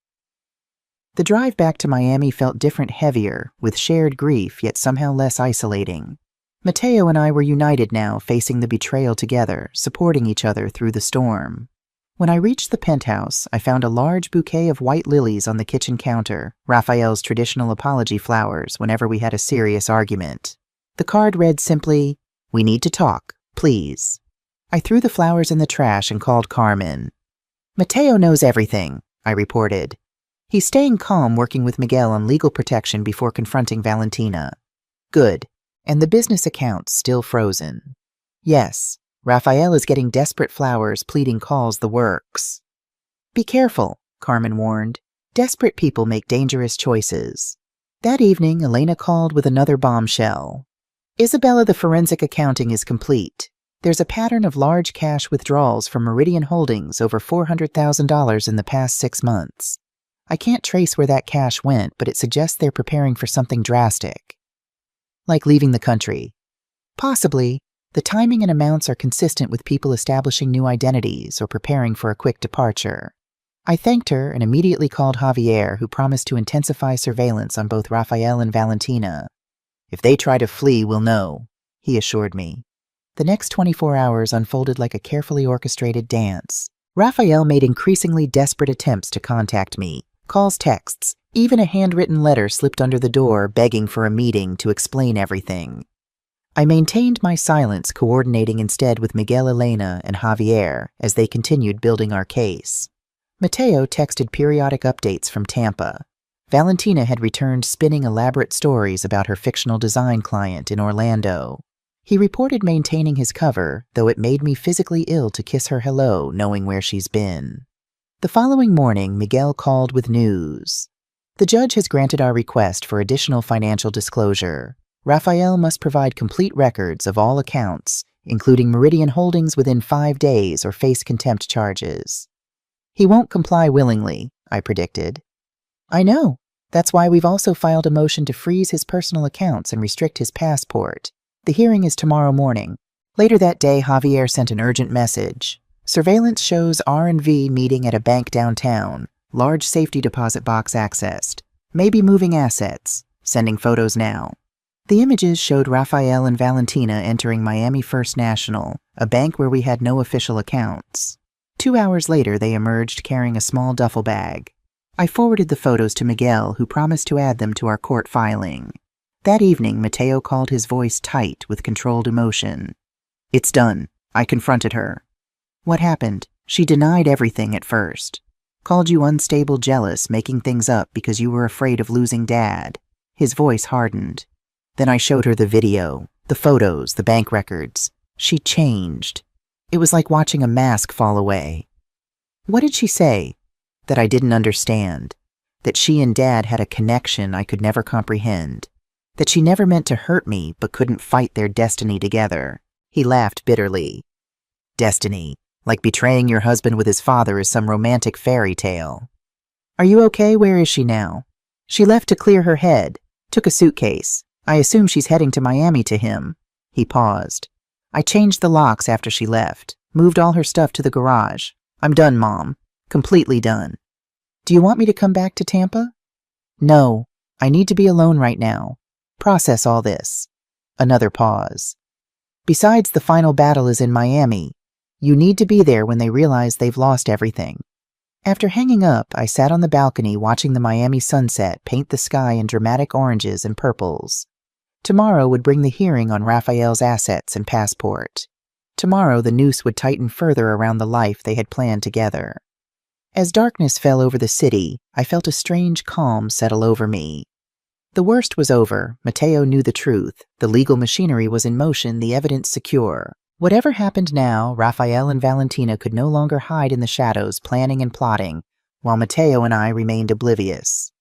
The drive back to Miami felt different, heavier, with shared grief, yet somehow less isolating. Matteo and I were united now, facing the betrayal together, supporting each other through the storm. When I reached the penthouse, I found a large bouquet of white lilies on the kitchen counter, Raphael's traditional apology flowers whenever we had a serious argument. The card read simply, "We need to talk, please." I threw the flowers in the trash and called Carmen. "Mateo knows everything," I reported. "He's staying calm working with Miguel on legal protection before confronting Valentina." "Good. And the business account's still frozen." "Yes. Raphael is getting desperate flowers, pleading calls the works." "Be careful," Carmen warned. "Desperate people make dangerous choices." That evening, Elena called with another bombshell. "Isabella, the forensic accounting is complete. There's a pattern of large cash withdrawals from Meridian Holdings over $400,000 in the past 6 months. I can't trace where that cash went, but it suggests they're preparing for something drastic." "Like leaving the country?" "Possibly. The timing and amounts are consistent with people establishing new identities or preparing for a quick departure." I thanked her and immediately called Javier, who promised to intensify surveillance on both Raphael and Valentina. "If they try to flee, we'll know," he assured me. The next 24 hours unfolded like a carefully orchestrated dance. Raphael made increasingly desperate attempts to contact me. Calls, texts, even a handwritten letter slipped under the door begging for a meeting to explain everything. I maintained my silence, coordinating instead with Miguel, Elena, and Javier as they continued building our case. Mateo texted periodic updates from Tampa. Valentina had returned spinning elaborate stories about her fictional design client in Orlando. He reported maintaining his cover, though it made me physically ill to kiss her hello, knowing where she's been. The following morning, Miguel called with news. "The judge has granted our request for additional financial disclosure. Raphael must provide complete records of all accounts, including Meridian Holdings, within 5 days or face contempt charges." "He won't comply willingly," I predicted. "I know. That's why we've also filed a motion to freeze his personal accounts and restrict his passport. The hearing is tomorrow morning." Later that day, Javier sent an urgent message. "Surveillance shows R&V meeting at a bank downtown. Large safety deposit box accessed. Maybe moving assets. Sending photos now." The images showed Raphael and Valentina entering Miami First National, a bank where we had no official accounts. 2 hours later, they emerged carrying a small duffel bag. I forwarded the photos to Miguel, who promised to add them to our court filing. That evening, Mateo called, his voice tight with controlled emotion. "It's done. I confronted her." "What happened?" "She denied everything at first. Called you unstable, jealous, making things up because you were afraid of losing Dad." His voice hardened. "Then I showed her the video, the photos, the bank records. She changed. It was like watching a mask fall away." "What did she say?" "That I didn't understand. That she and Dad had a connection I could never comprehend. That she never meant to hurt me but couldn't fight their destiny together." He laughed bitterly. "Destiny. Like betraying your husband with his father is some romantic fairy tale." "Are you okay? Where is she now?" "She left to clear her head. Took a suitcase. I assume she's heading to Miami to him." He paused. "I changed the locks after she left. Moved all her stuff to the garage. I'm done, Mom. Completely done." "Do you want me to come back to Tampa?" "No. I need to be alone right now. Process all this." Another pause. "Besides, the final battle is in Miami. You need to be there when they realize they've lost everything." After hanging up, I sat on the balcony watching the Miami sunset paint the sky in dramatic oranges and purples. Tomorrow would bring the hearing on Raphael's assets and passport. Tomorrow the noose would tighten further around the life they had planned together. As darkness fell over the city, I felt a strange calm settle over me. The worst was over. Mateo knew the truth. The legal machinery was in motion, the evidence secure. Whatever happened now, Raphael and Valentina could no longer hide in the shadows, planning and plotting, while Mateo and I remained oblivious.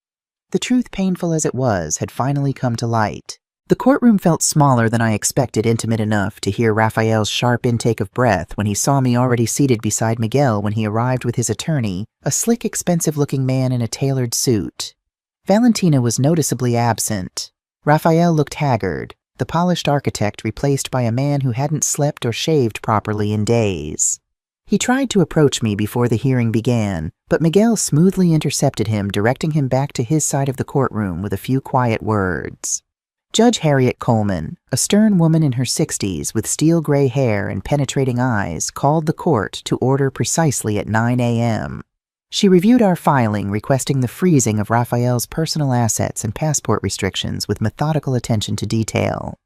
The truth, painful as it was, had finally come to light. The courtroom felt smaller than I expected, intimate enough to hear Raphael's sharp intake of breath when he saw me already seated beside Miguel when he arrived with his attorney, a slick, expensive-looking man in a tailored suit. Valentina was noticeably absent. Raphael looked haggard, the polished architect replaced by a man who hadn't slept or shaved properly in days. He tried to approach me before the hearing began, but Miguel smoothly intercepted him, directing him back to his side of the courtroom with a few quiet words. Judge Harriet Coleman, a stern woman in her 60s with steel gray hair and penetrating eyes, called the court to order precisely at 9 a.m. She reviewed our filing requesting the freezing of Raphael's personal assets and passport restrictions with methodical attention to detail.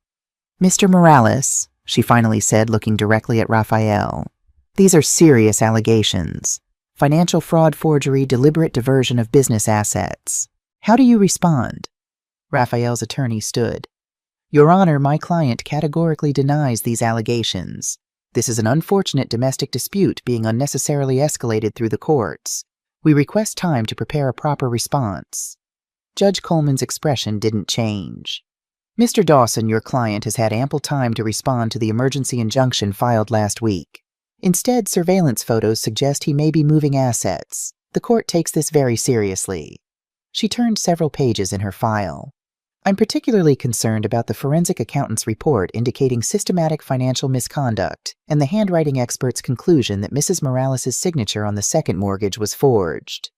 "Mr. Morales," she finally said, looking directly at Raphael, "these are serious allegations. Financial fraud, forgery, deliberate diversion of business assets. How do you respond?" Raphael's attorney stood. "Your Honor, my client categorically denies these allegations. This is an unfortunate domestic dispute being unnecessarily escalated through the courts. We request time to prepare a proper response." Judge Coleman's expression didn't change. "Mr. Dawson, your client has had ample time to respond to the emergency injunction filed last week. Instead, surveillance photos suggest he may be moving assets. The court takes this very seriously." She turned several pages in her file. "I'm particularly concerned about the forensic accountant's report indicating systematic financial misconduct and the handwriting expert's conclusion that Mrs. Morales' signature on the second mortgage was forged."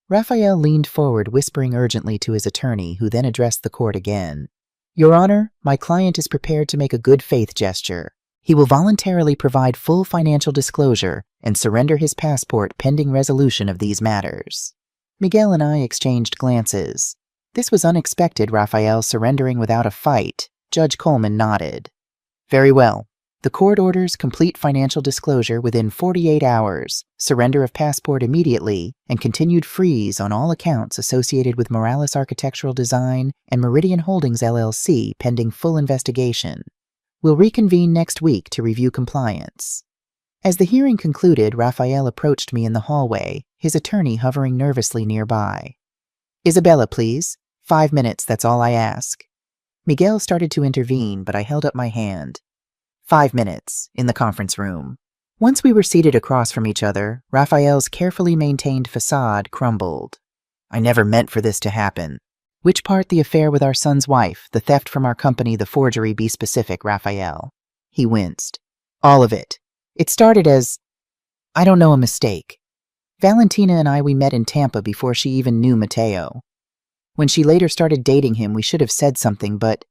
Raphael leaned forward, whispering urgently to his attorney, who then addressed the court again. "Your Honor, my client is prepared to make a good faith gesture. He will voluntarily provide full financial disclosure and surrender his passport pending resolution of these matters." Miguel and I exchanged glances. This was unexpected, Raphael surrendering without a fight. Judge Coleman nodded. "Very well. The court orders complete financial disclosure within 48 hours, surrender of passport immediately, and continued freeze on all accounts associated with Morales Architectural Design and Meridian Holdings LLC pending full investigation. We'll reconvene next week to review compliance." As the hearing concluded, Raphael approached me in the hallway, his attorney hovering nervously nearby. "Isabella, please. 5 minutes, that's all I ask." Miguel started to intervene, but I held up my hand. 5 minutes, in the conference room. Once we were seated across from each other, Raphael's carefully maintained facade crumbled. "I never meant for this to happen." "Which part, the affair with our son's wife, the theft from our company, the forgery, be specific, Raphael?" He winced. "All of it. It started as, I don't know, a mistake. Valentina and we met in Tampa before she even knew Mateo. When she later started dating him, we should have said something, but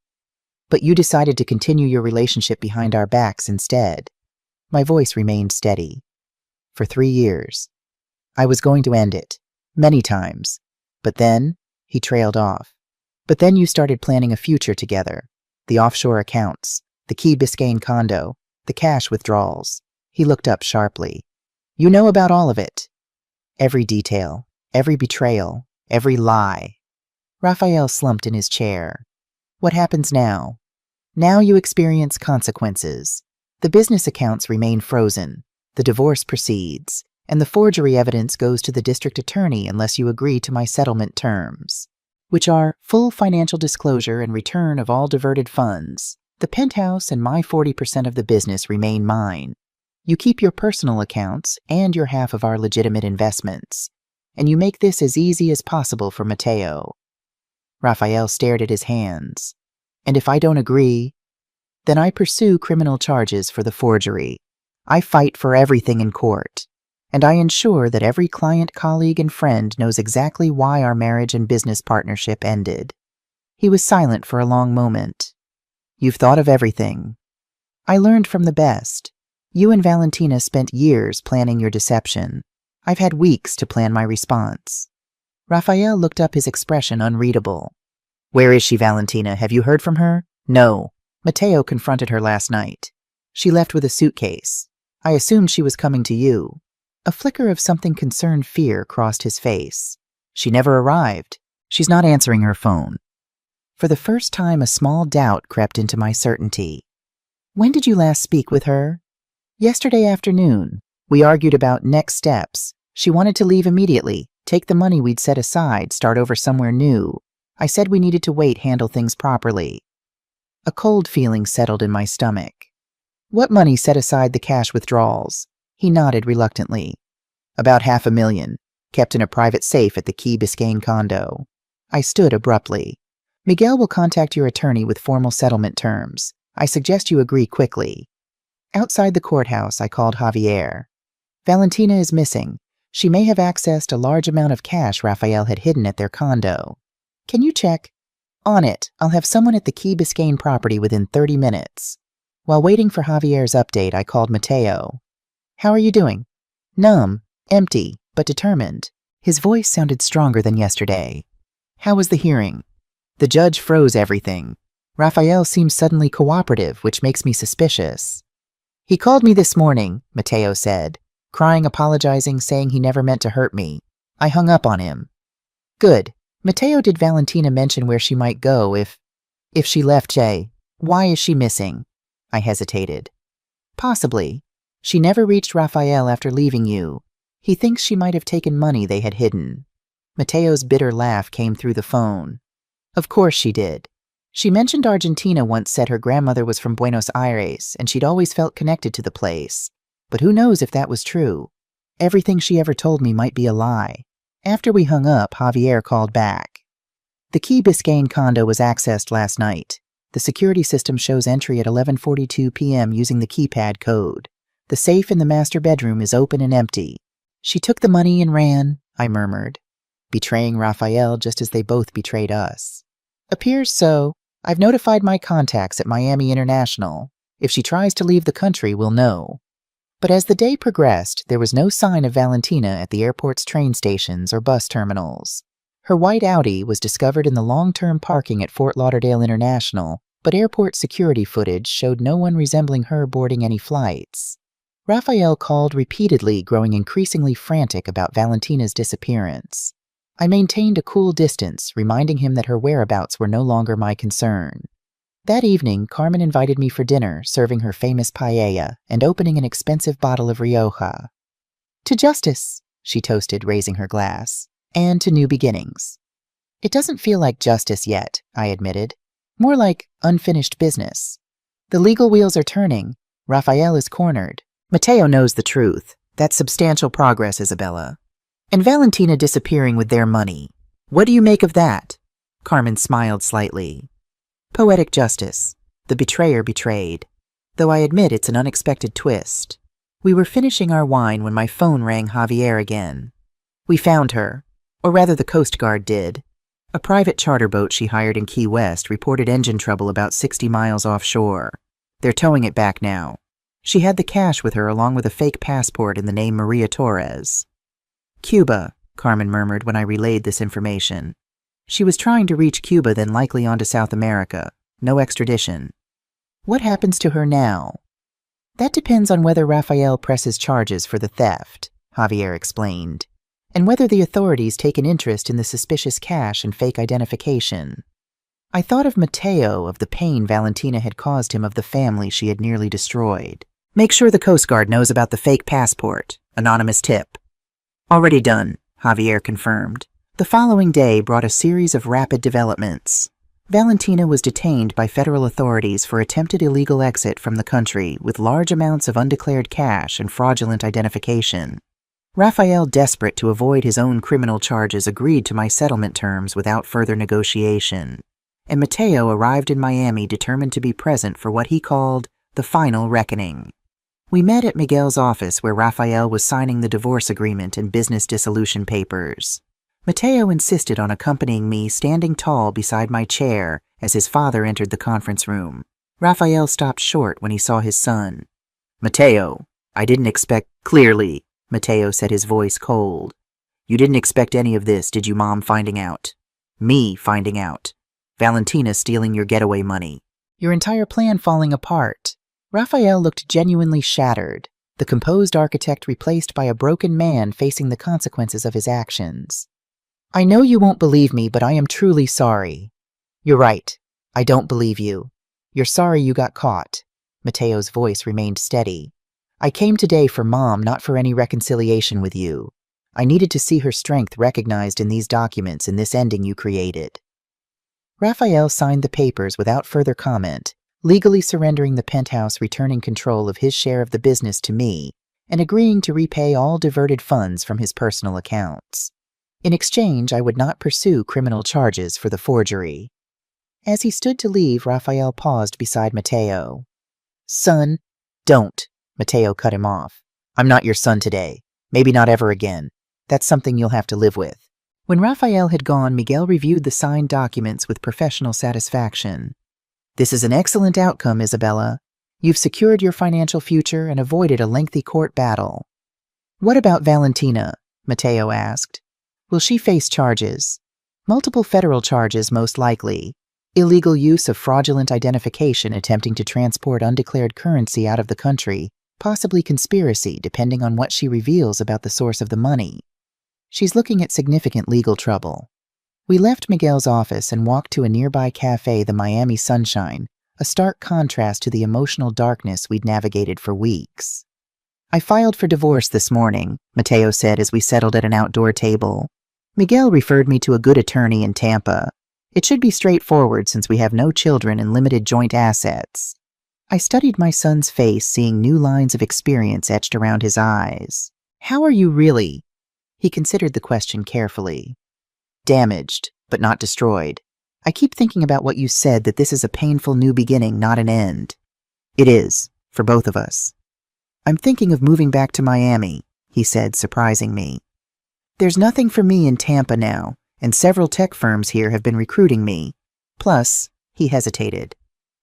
you decided to continue your relationship behind our backs instead." My voice remained steady. "For 3 years. I was going to end it. Many times. But then," he trailed off, "but then you started planning a future together. The offshore accounts, the Key Biscayne condo, the cash withdrawals." He looked up sharply. "You know about all of it. Every detail, every betrayal, every lie." Raphael slumped in his chair. "What happens now? Now you experience consequences. The business accounts remain frozen, the divorce proceeds, and the forgery evidence goes to the district attorney unless you agree to my settlement terms, which are full financial disclosure and return of all diverted funds. The penthouse and my 40% of the business remain mine. You keep your personal accounts and your half of our legitimate investments, and you make this as easy as possible for Mateo." Raphael stared at his hands. "And if I don't agree, then I pursue criminal charges for the forgery. I fight for everything in court, and I ensure that every client, colleague, and friend knows exactly why our marriage and business partnership ended." He was silent for a long moment. "You've thought of everything. I learned from the best. You and Valentina spent years planning your deception. I've had weeks to plan my response." Raphael looked up, his expression unreadable. "Where is she, Valentina? Have you heard from her?" "No. Mateo confronted her last night. She left with a suitcase. I assumed she was coming to you." A flicker of something concerned fear crossed his face. "She never arrived. She's not answering her phone." For the first time, a small doubt crept into my certainty. "When did you last speak with her?" "Yesterday afternoon. We argued about next steps. She wanted to leave immediately, take the money we'd set aside, start over somewhere new. I said we needed to wait, handle things properly." A cold feeling settled in my stomach. "What money set aside the cash withdrawals?" He nodded reluctantly. "About $500,000, kept in a private safe at the Key Biscayne condo." I stood abruptly. "Miguel will contact your attorney with formal settlement terms. I suggest you agree quickly." Outside the courthouse, I called Javier. "Valentina is missing. She may have accessed a large amount of cash Raphael had hidden at their condo. Can you check?" On it. I'll have someone at the Key Biscayne property within 30 minutes. While waiting for Javier's update, I called Mateo. How are you doing? Numb, empty, but determined. His voice sounded stronger than yesterday. How was the hearing? The judge froze everything. Rafael seemed suddenly cooperative, which makes me suspicious. He called me this morning, Mateo said, crying, apologizing, saying he never meant to hurt me. I hung up on him. Good. Mateo, did Valentina mention where she might go if she left Jay? Why is she missing? I hesitated. Possibly. She never reached Rafael after leaving you. He thinks she might have taken money they had hidden. Mateo's bitter laugh came through the phone. Of course she did. She mentioned Argentina once said her grandmother was from Buenos Aires and she'd always felt connected to the place. But who knows if that was true? Everything she ever told me might be a lie. After we hung up, Javier called back. The Key Biscayne condo was accessed last night. The security system shows entry at 11:42 p.m. using the keypad code. The safe in the master bedroom is open and empty. She took the money and ran, I murmured, betraying Rafael just as they both betrayed us. Appears so. I've notified my contacts at Miami International. If she tries to leave the country, we'll know. But as the day progressed, there was no sign of Valentina at the airport's train stations or bus terminals. Her white Audi was discovered in the long-term parking at Fort Lauderdale International, but airport security footage showed no one resembling her boarding any flights. Rafael called repeatedly, growing increasingly frantic about Valentina's disappearance. I maintained a cool distance, reminding him that her whereabouts were no longer my concern. That evening, Carmen invited me for dinner, serving her famous paella and opening an expensive bottle of Rioja. To justice, she toasted, raising her glass, and to new beginnings. It doesn't feel like justice yet, I admitted. More like unfinished business. The legal wheels are turning. Rafael is cornered. Mateo knows the truth. That's substantial progress, Isabella. And Valentina disappearing with their money. What do you make of that? Carmen smiled slightly. Poetic justice. The betrayer betrayed. Though I admit it's an unexpected twist. We were finishing our wine when my phone rang Javier again. We found her. Or rather, the Coast Guard did. A private charter boat she hired in Key West reported engine trouble about 60 miles offshore. They're towing it back now. She had the cash with her along with a fake passport in the name Maria Torres. Cuba, Carmen murmured when I relayed this information. She was trying to reach Cuba, then likely on to South America. No extradition. What happens to her now? That depends on whether Rafael presses charges for the theft, Javier explained, and whether the authorities take an interest in the suspicious cash and fake identification. I thought of Mateo, of the pain Valentina had caused him, of the family she had nearly destroyed. Make sure the Coast Guard knows about the fake passport. Anonymous tip. Already done, Javier confirmed. The following day brought a series of rapid developments. Valentina was detained by federal authorities for attempted illegal exit from the country with large amounts of undeclared cash and fraudulent identification. Rafael, desperate to avoid his own criminal charges, agreed to my settlement terms without further negotiation. And Mateo arrived in Miami determined to be present for what he called the final reckoning. We met at Miguel's office where Rafael was signing the divorce agreement and business dissolution papers. Mateo insisted on accompanying me, standing tall beside my chair as his father entered the conference room. Rafael stopped short when he saw his son. Mateo, I didn't expect... Clearly, Mateo said, his voice cold. You didn't expect any of this, did you, Mom, finding out? Me finding out. Valentina stealing your getaway money. Your entire plan falling apart. Rafael looked genuinely shattered, the composed architect replaced by a broken man facing the consequences of his actions. I know you won't believe me, but I am truly sorry. You're right. I don't believe you. You're sorry you got caught. Mateo's voice remained steady. I came today for Mom, not for any reconciliation with you. I needed to see her strength recognized in these documents and this ending you created. Rafael signed the papers without further comment, legally surrendering the penthouse, returning control of his share of the business to me, and agreeing to repay all diverted funds from his personal accounts. In exchange, I would not pursue criminal charges for the forgery. As he stood to leave, Rafael paused beside Mateo. Son, don't, Mateo cut him off. I'm not your son today. Maybe not ever again. That's something you'll have to live with. When Raphael had gone, Miguel reviewed the signed documents with professional satisfaction. "This is an excellent outcome, Isabella. You've secured your financial future and avoided a lengthy court battle." "What about Valentina?" Mateo asked. "Will she face charges?" "Multiple federal charges, most likely. Illegal use of fraudulent identification attempting to transport undeclared currency out of the country, possibly conspiracy depending on what she reveals about the source of the money. She's looking at significant legal trouble." We left Miguel's office and walked to a nearby cafe, the Miami Sunshine, a stark contrast to the emotional darkness we'd navigated for weeks. "I filed for divorce this morning," Mateo said as we settled at an outdoor table. "Miguel referred me to a good attorney in Tampa. It should be straightforward since we have no children and limited joint assets." I studied my son's face, seeing new lines of experience etched around his eyes. "How are you really?" He considered the question carefully. "Damaged, but not destroyed. I keep thinking about what you said, that this is a painful new beginning, not an end." "It is, for both of us." "I'm thinking of moving back to Miami," he said, surprising me. "There's nothing for me in Tampa now, and several tech firms here have been recruiting me. Plus," he hesitated,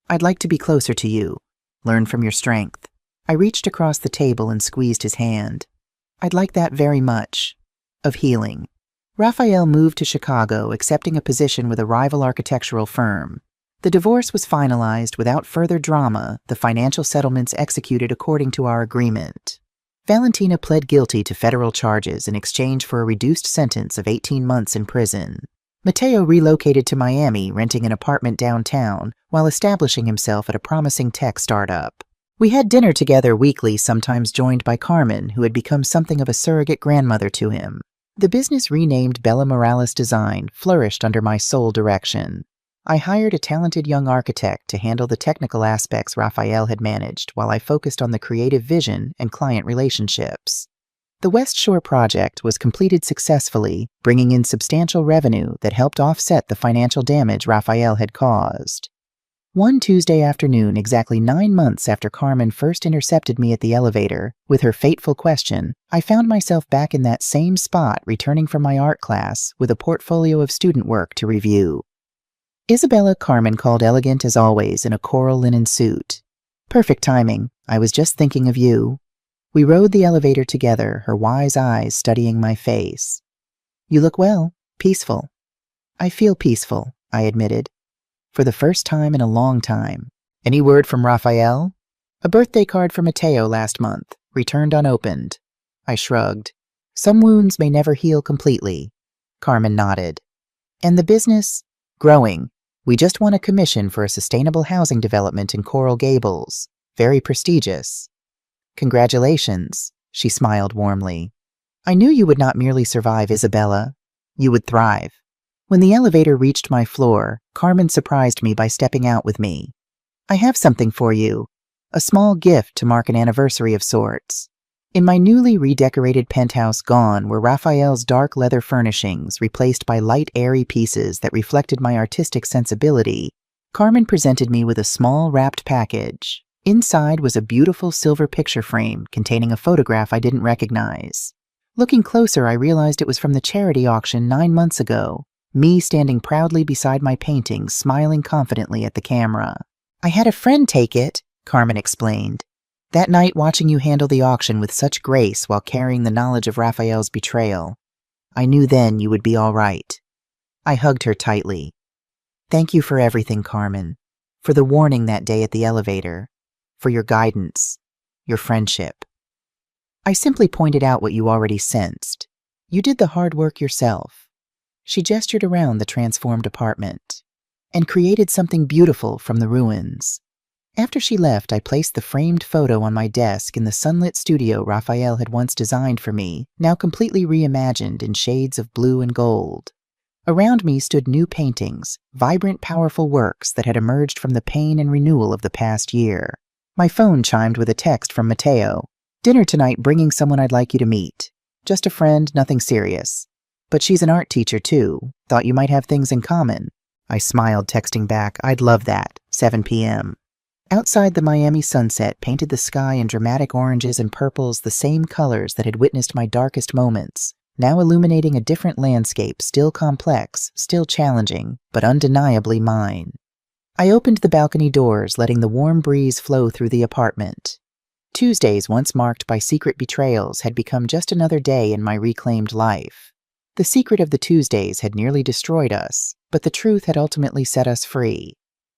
"I'd like to be closer to you, learn from your strength." I reached across the table and squeezed his hand. "I'd like that very much." Of healing. Raphael moved to Chicago, accepting a position with a rival architectural firm. The divorce was finalized without further drama, the financial settlements executed according to our agreement. Valentina pled guilty to federal charges in exchange for a reduced sentence of 18 months in prison. Mateo relocated to Miami, renting an apartment downtown, while establishing himself at a promising tech startup. We had dinner together weekly, sometimes joined by Carmen, who had become something of a surrogate grandmother to him. The business, renamed Bella Morales Design, flourished under my sole direction. I hired a talented young architect to handle the technical aspects Raphael had managed, while I focused on the creative vision and client relationships. The West Shore project was completed successfully, bringing in substantial revenue that helped offset the financial damage Raphael had caused. One Tuesday afternoon, exactly 9 months after Carmen first intercepted me at the elevator with her fateful question, I found myself back in that same spot, returning from my art class with a portfolio of student work to review. Isabella, Carmen called elegant as always in a coral linen suit. "Perfect timing. I was just thinking of you." We rode the elevator together, her wise eyes studying my face. "You look well, peaceful." "I feel peaceful," I admitted. "For the first time in a long time." "Any word from Raphael?" "A birthday card from Mateo last month, returned unopened." I shrugged. "Some wounds may never heal completely." Carmen nodded. "And the business?" "Growing. We just won a commission for a sustainable housing development in Coral Gables. Very prestigious." "Congratulations," she smiled warmly. "I knew you would not merely survive, Isabella. You would thrive." When the elevator reached my floor, Carmen surprised me by stepping out with me. "I have something for you. A small gift to mark an anniversary of sorts." In my newly redecorated penthouse gone were Raphael's dark leather furnishings, replaced by light, airy pieces that reflected my artistic sensibility. Carmen presented me with a small, wrapped package. Inside was a beautiful silver picture frame containing a photograph I didn't recognize. Looking closer, I realized it was from the charity auction 9 months ago. Me standing proudly beside my paintings, smiling confidently at the camera. "I had a friend take it," Carmen explained. "That night, watching you handle the auction with such grace while carrying the knowledge of Raphael's betrayal, I knew then you would be all right." I hugged her tightly. "Thank you for everything, Carmen. For the warning that day at the elevator. For your guidance. Your friendship." I simply pointed out what you already sensed. You did the hard work yourself. She gestured around the transformed apartment. "And created something beautiful from the ruins." After she left, I placed the framed photo on my desk in the sunlit studio Raphael had once designed for me, now completely reimagined in shades of blue and gold. Around me stood new paintings, vibrant, powerful works that had emerged from the pain and renewal of the past year. My phone chimed with a text from Mateo. "Dinner tonight, bringing someone I'd like you to meet. Just a friend, nothing serious. But she's an art teacher too. Thought you might have things in common." I smiled, texting back, "I'd love that. 7 p.m. Outside, the Miami sunset painted the sky in dramatic oranges and purples, the same colors that had witnessed my darkest moments. now illuminating a different landscape, still complex, still challenging, but undeniably mine. I opened the balcony doors, letting the warm breeze flow through the apartment. Tuesdays, once marked by secret betrayals, had become just another day in my reclaimed life. The secret of the Tuesdays had nearly destroyed us, but the truth had ultimately set us free.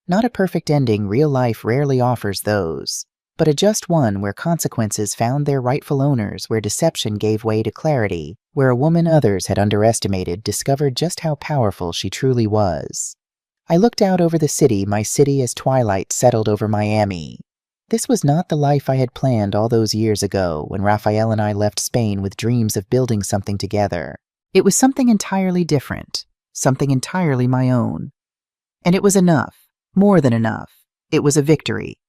Not a perfect ending, real life rarely offers those, but a just one where consequences found their rightful owners, where deception gave way to clarity, where a woman others had underestimated discovered just how powerful she truly was. I looked out over the city, my city as twilight settled over Miami. This was not the life I had planned all those years ago when Raphael and I left Spain with dreams of building something together. It was something entirely different, something entirely my own. And it was enough, more than enough. It was a victory.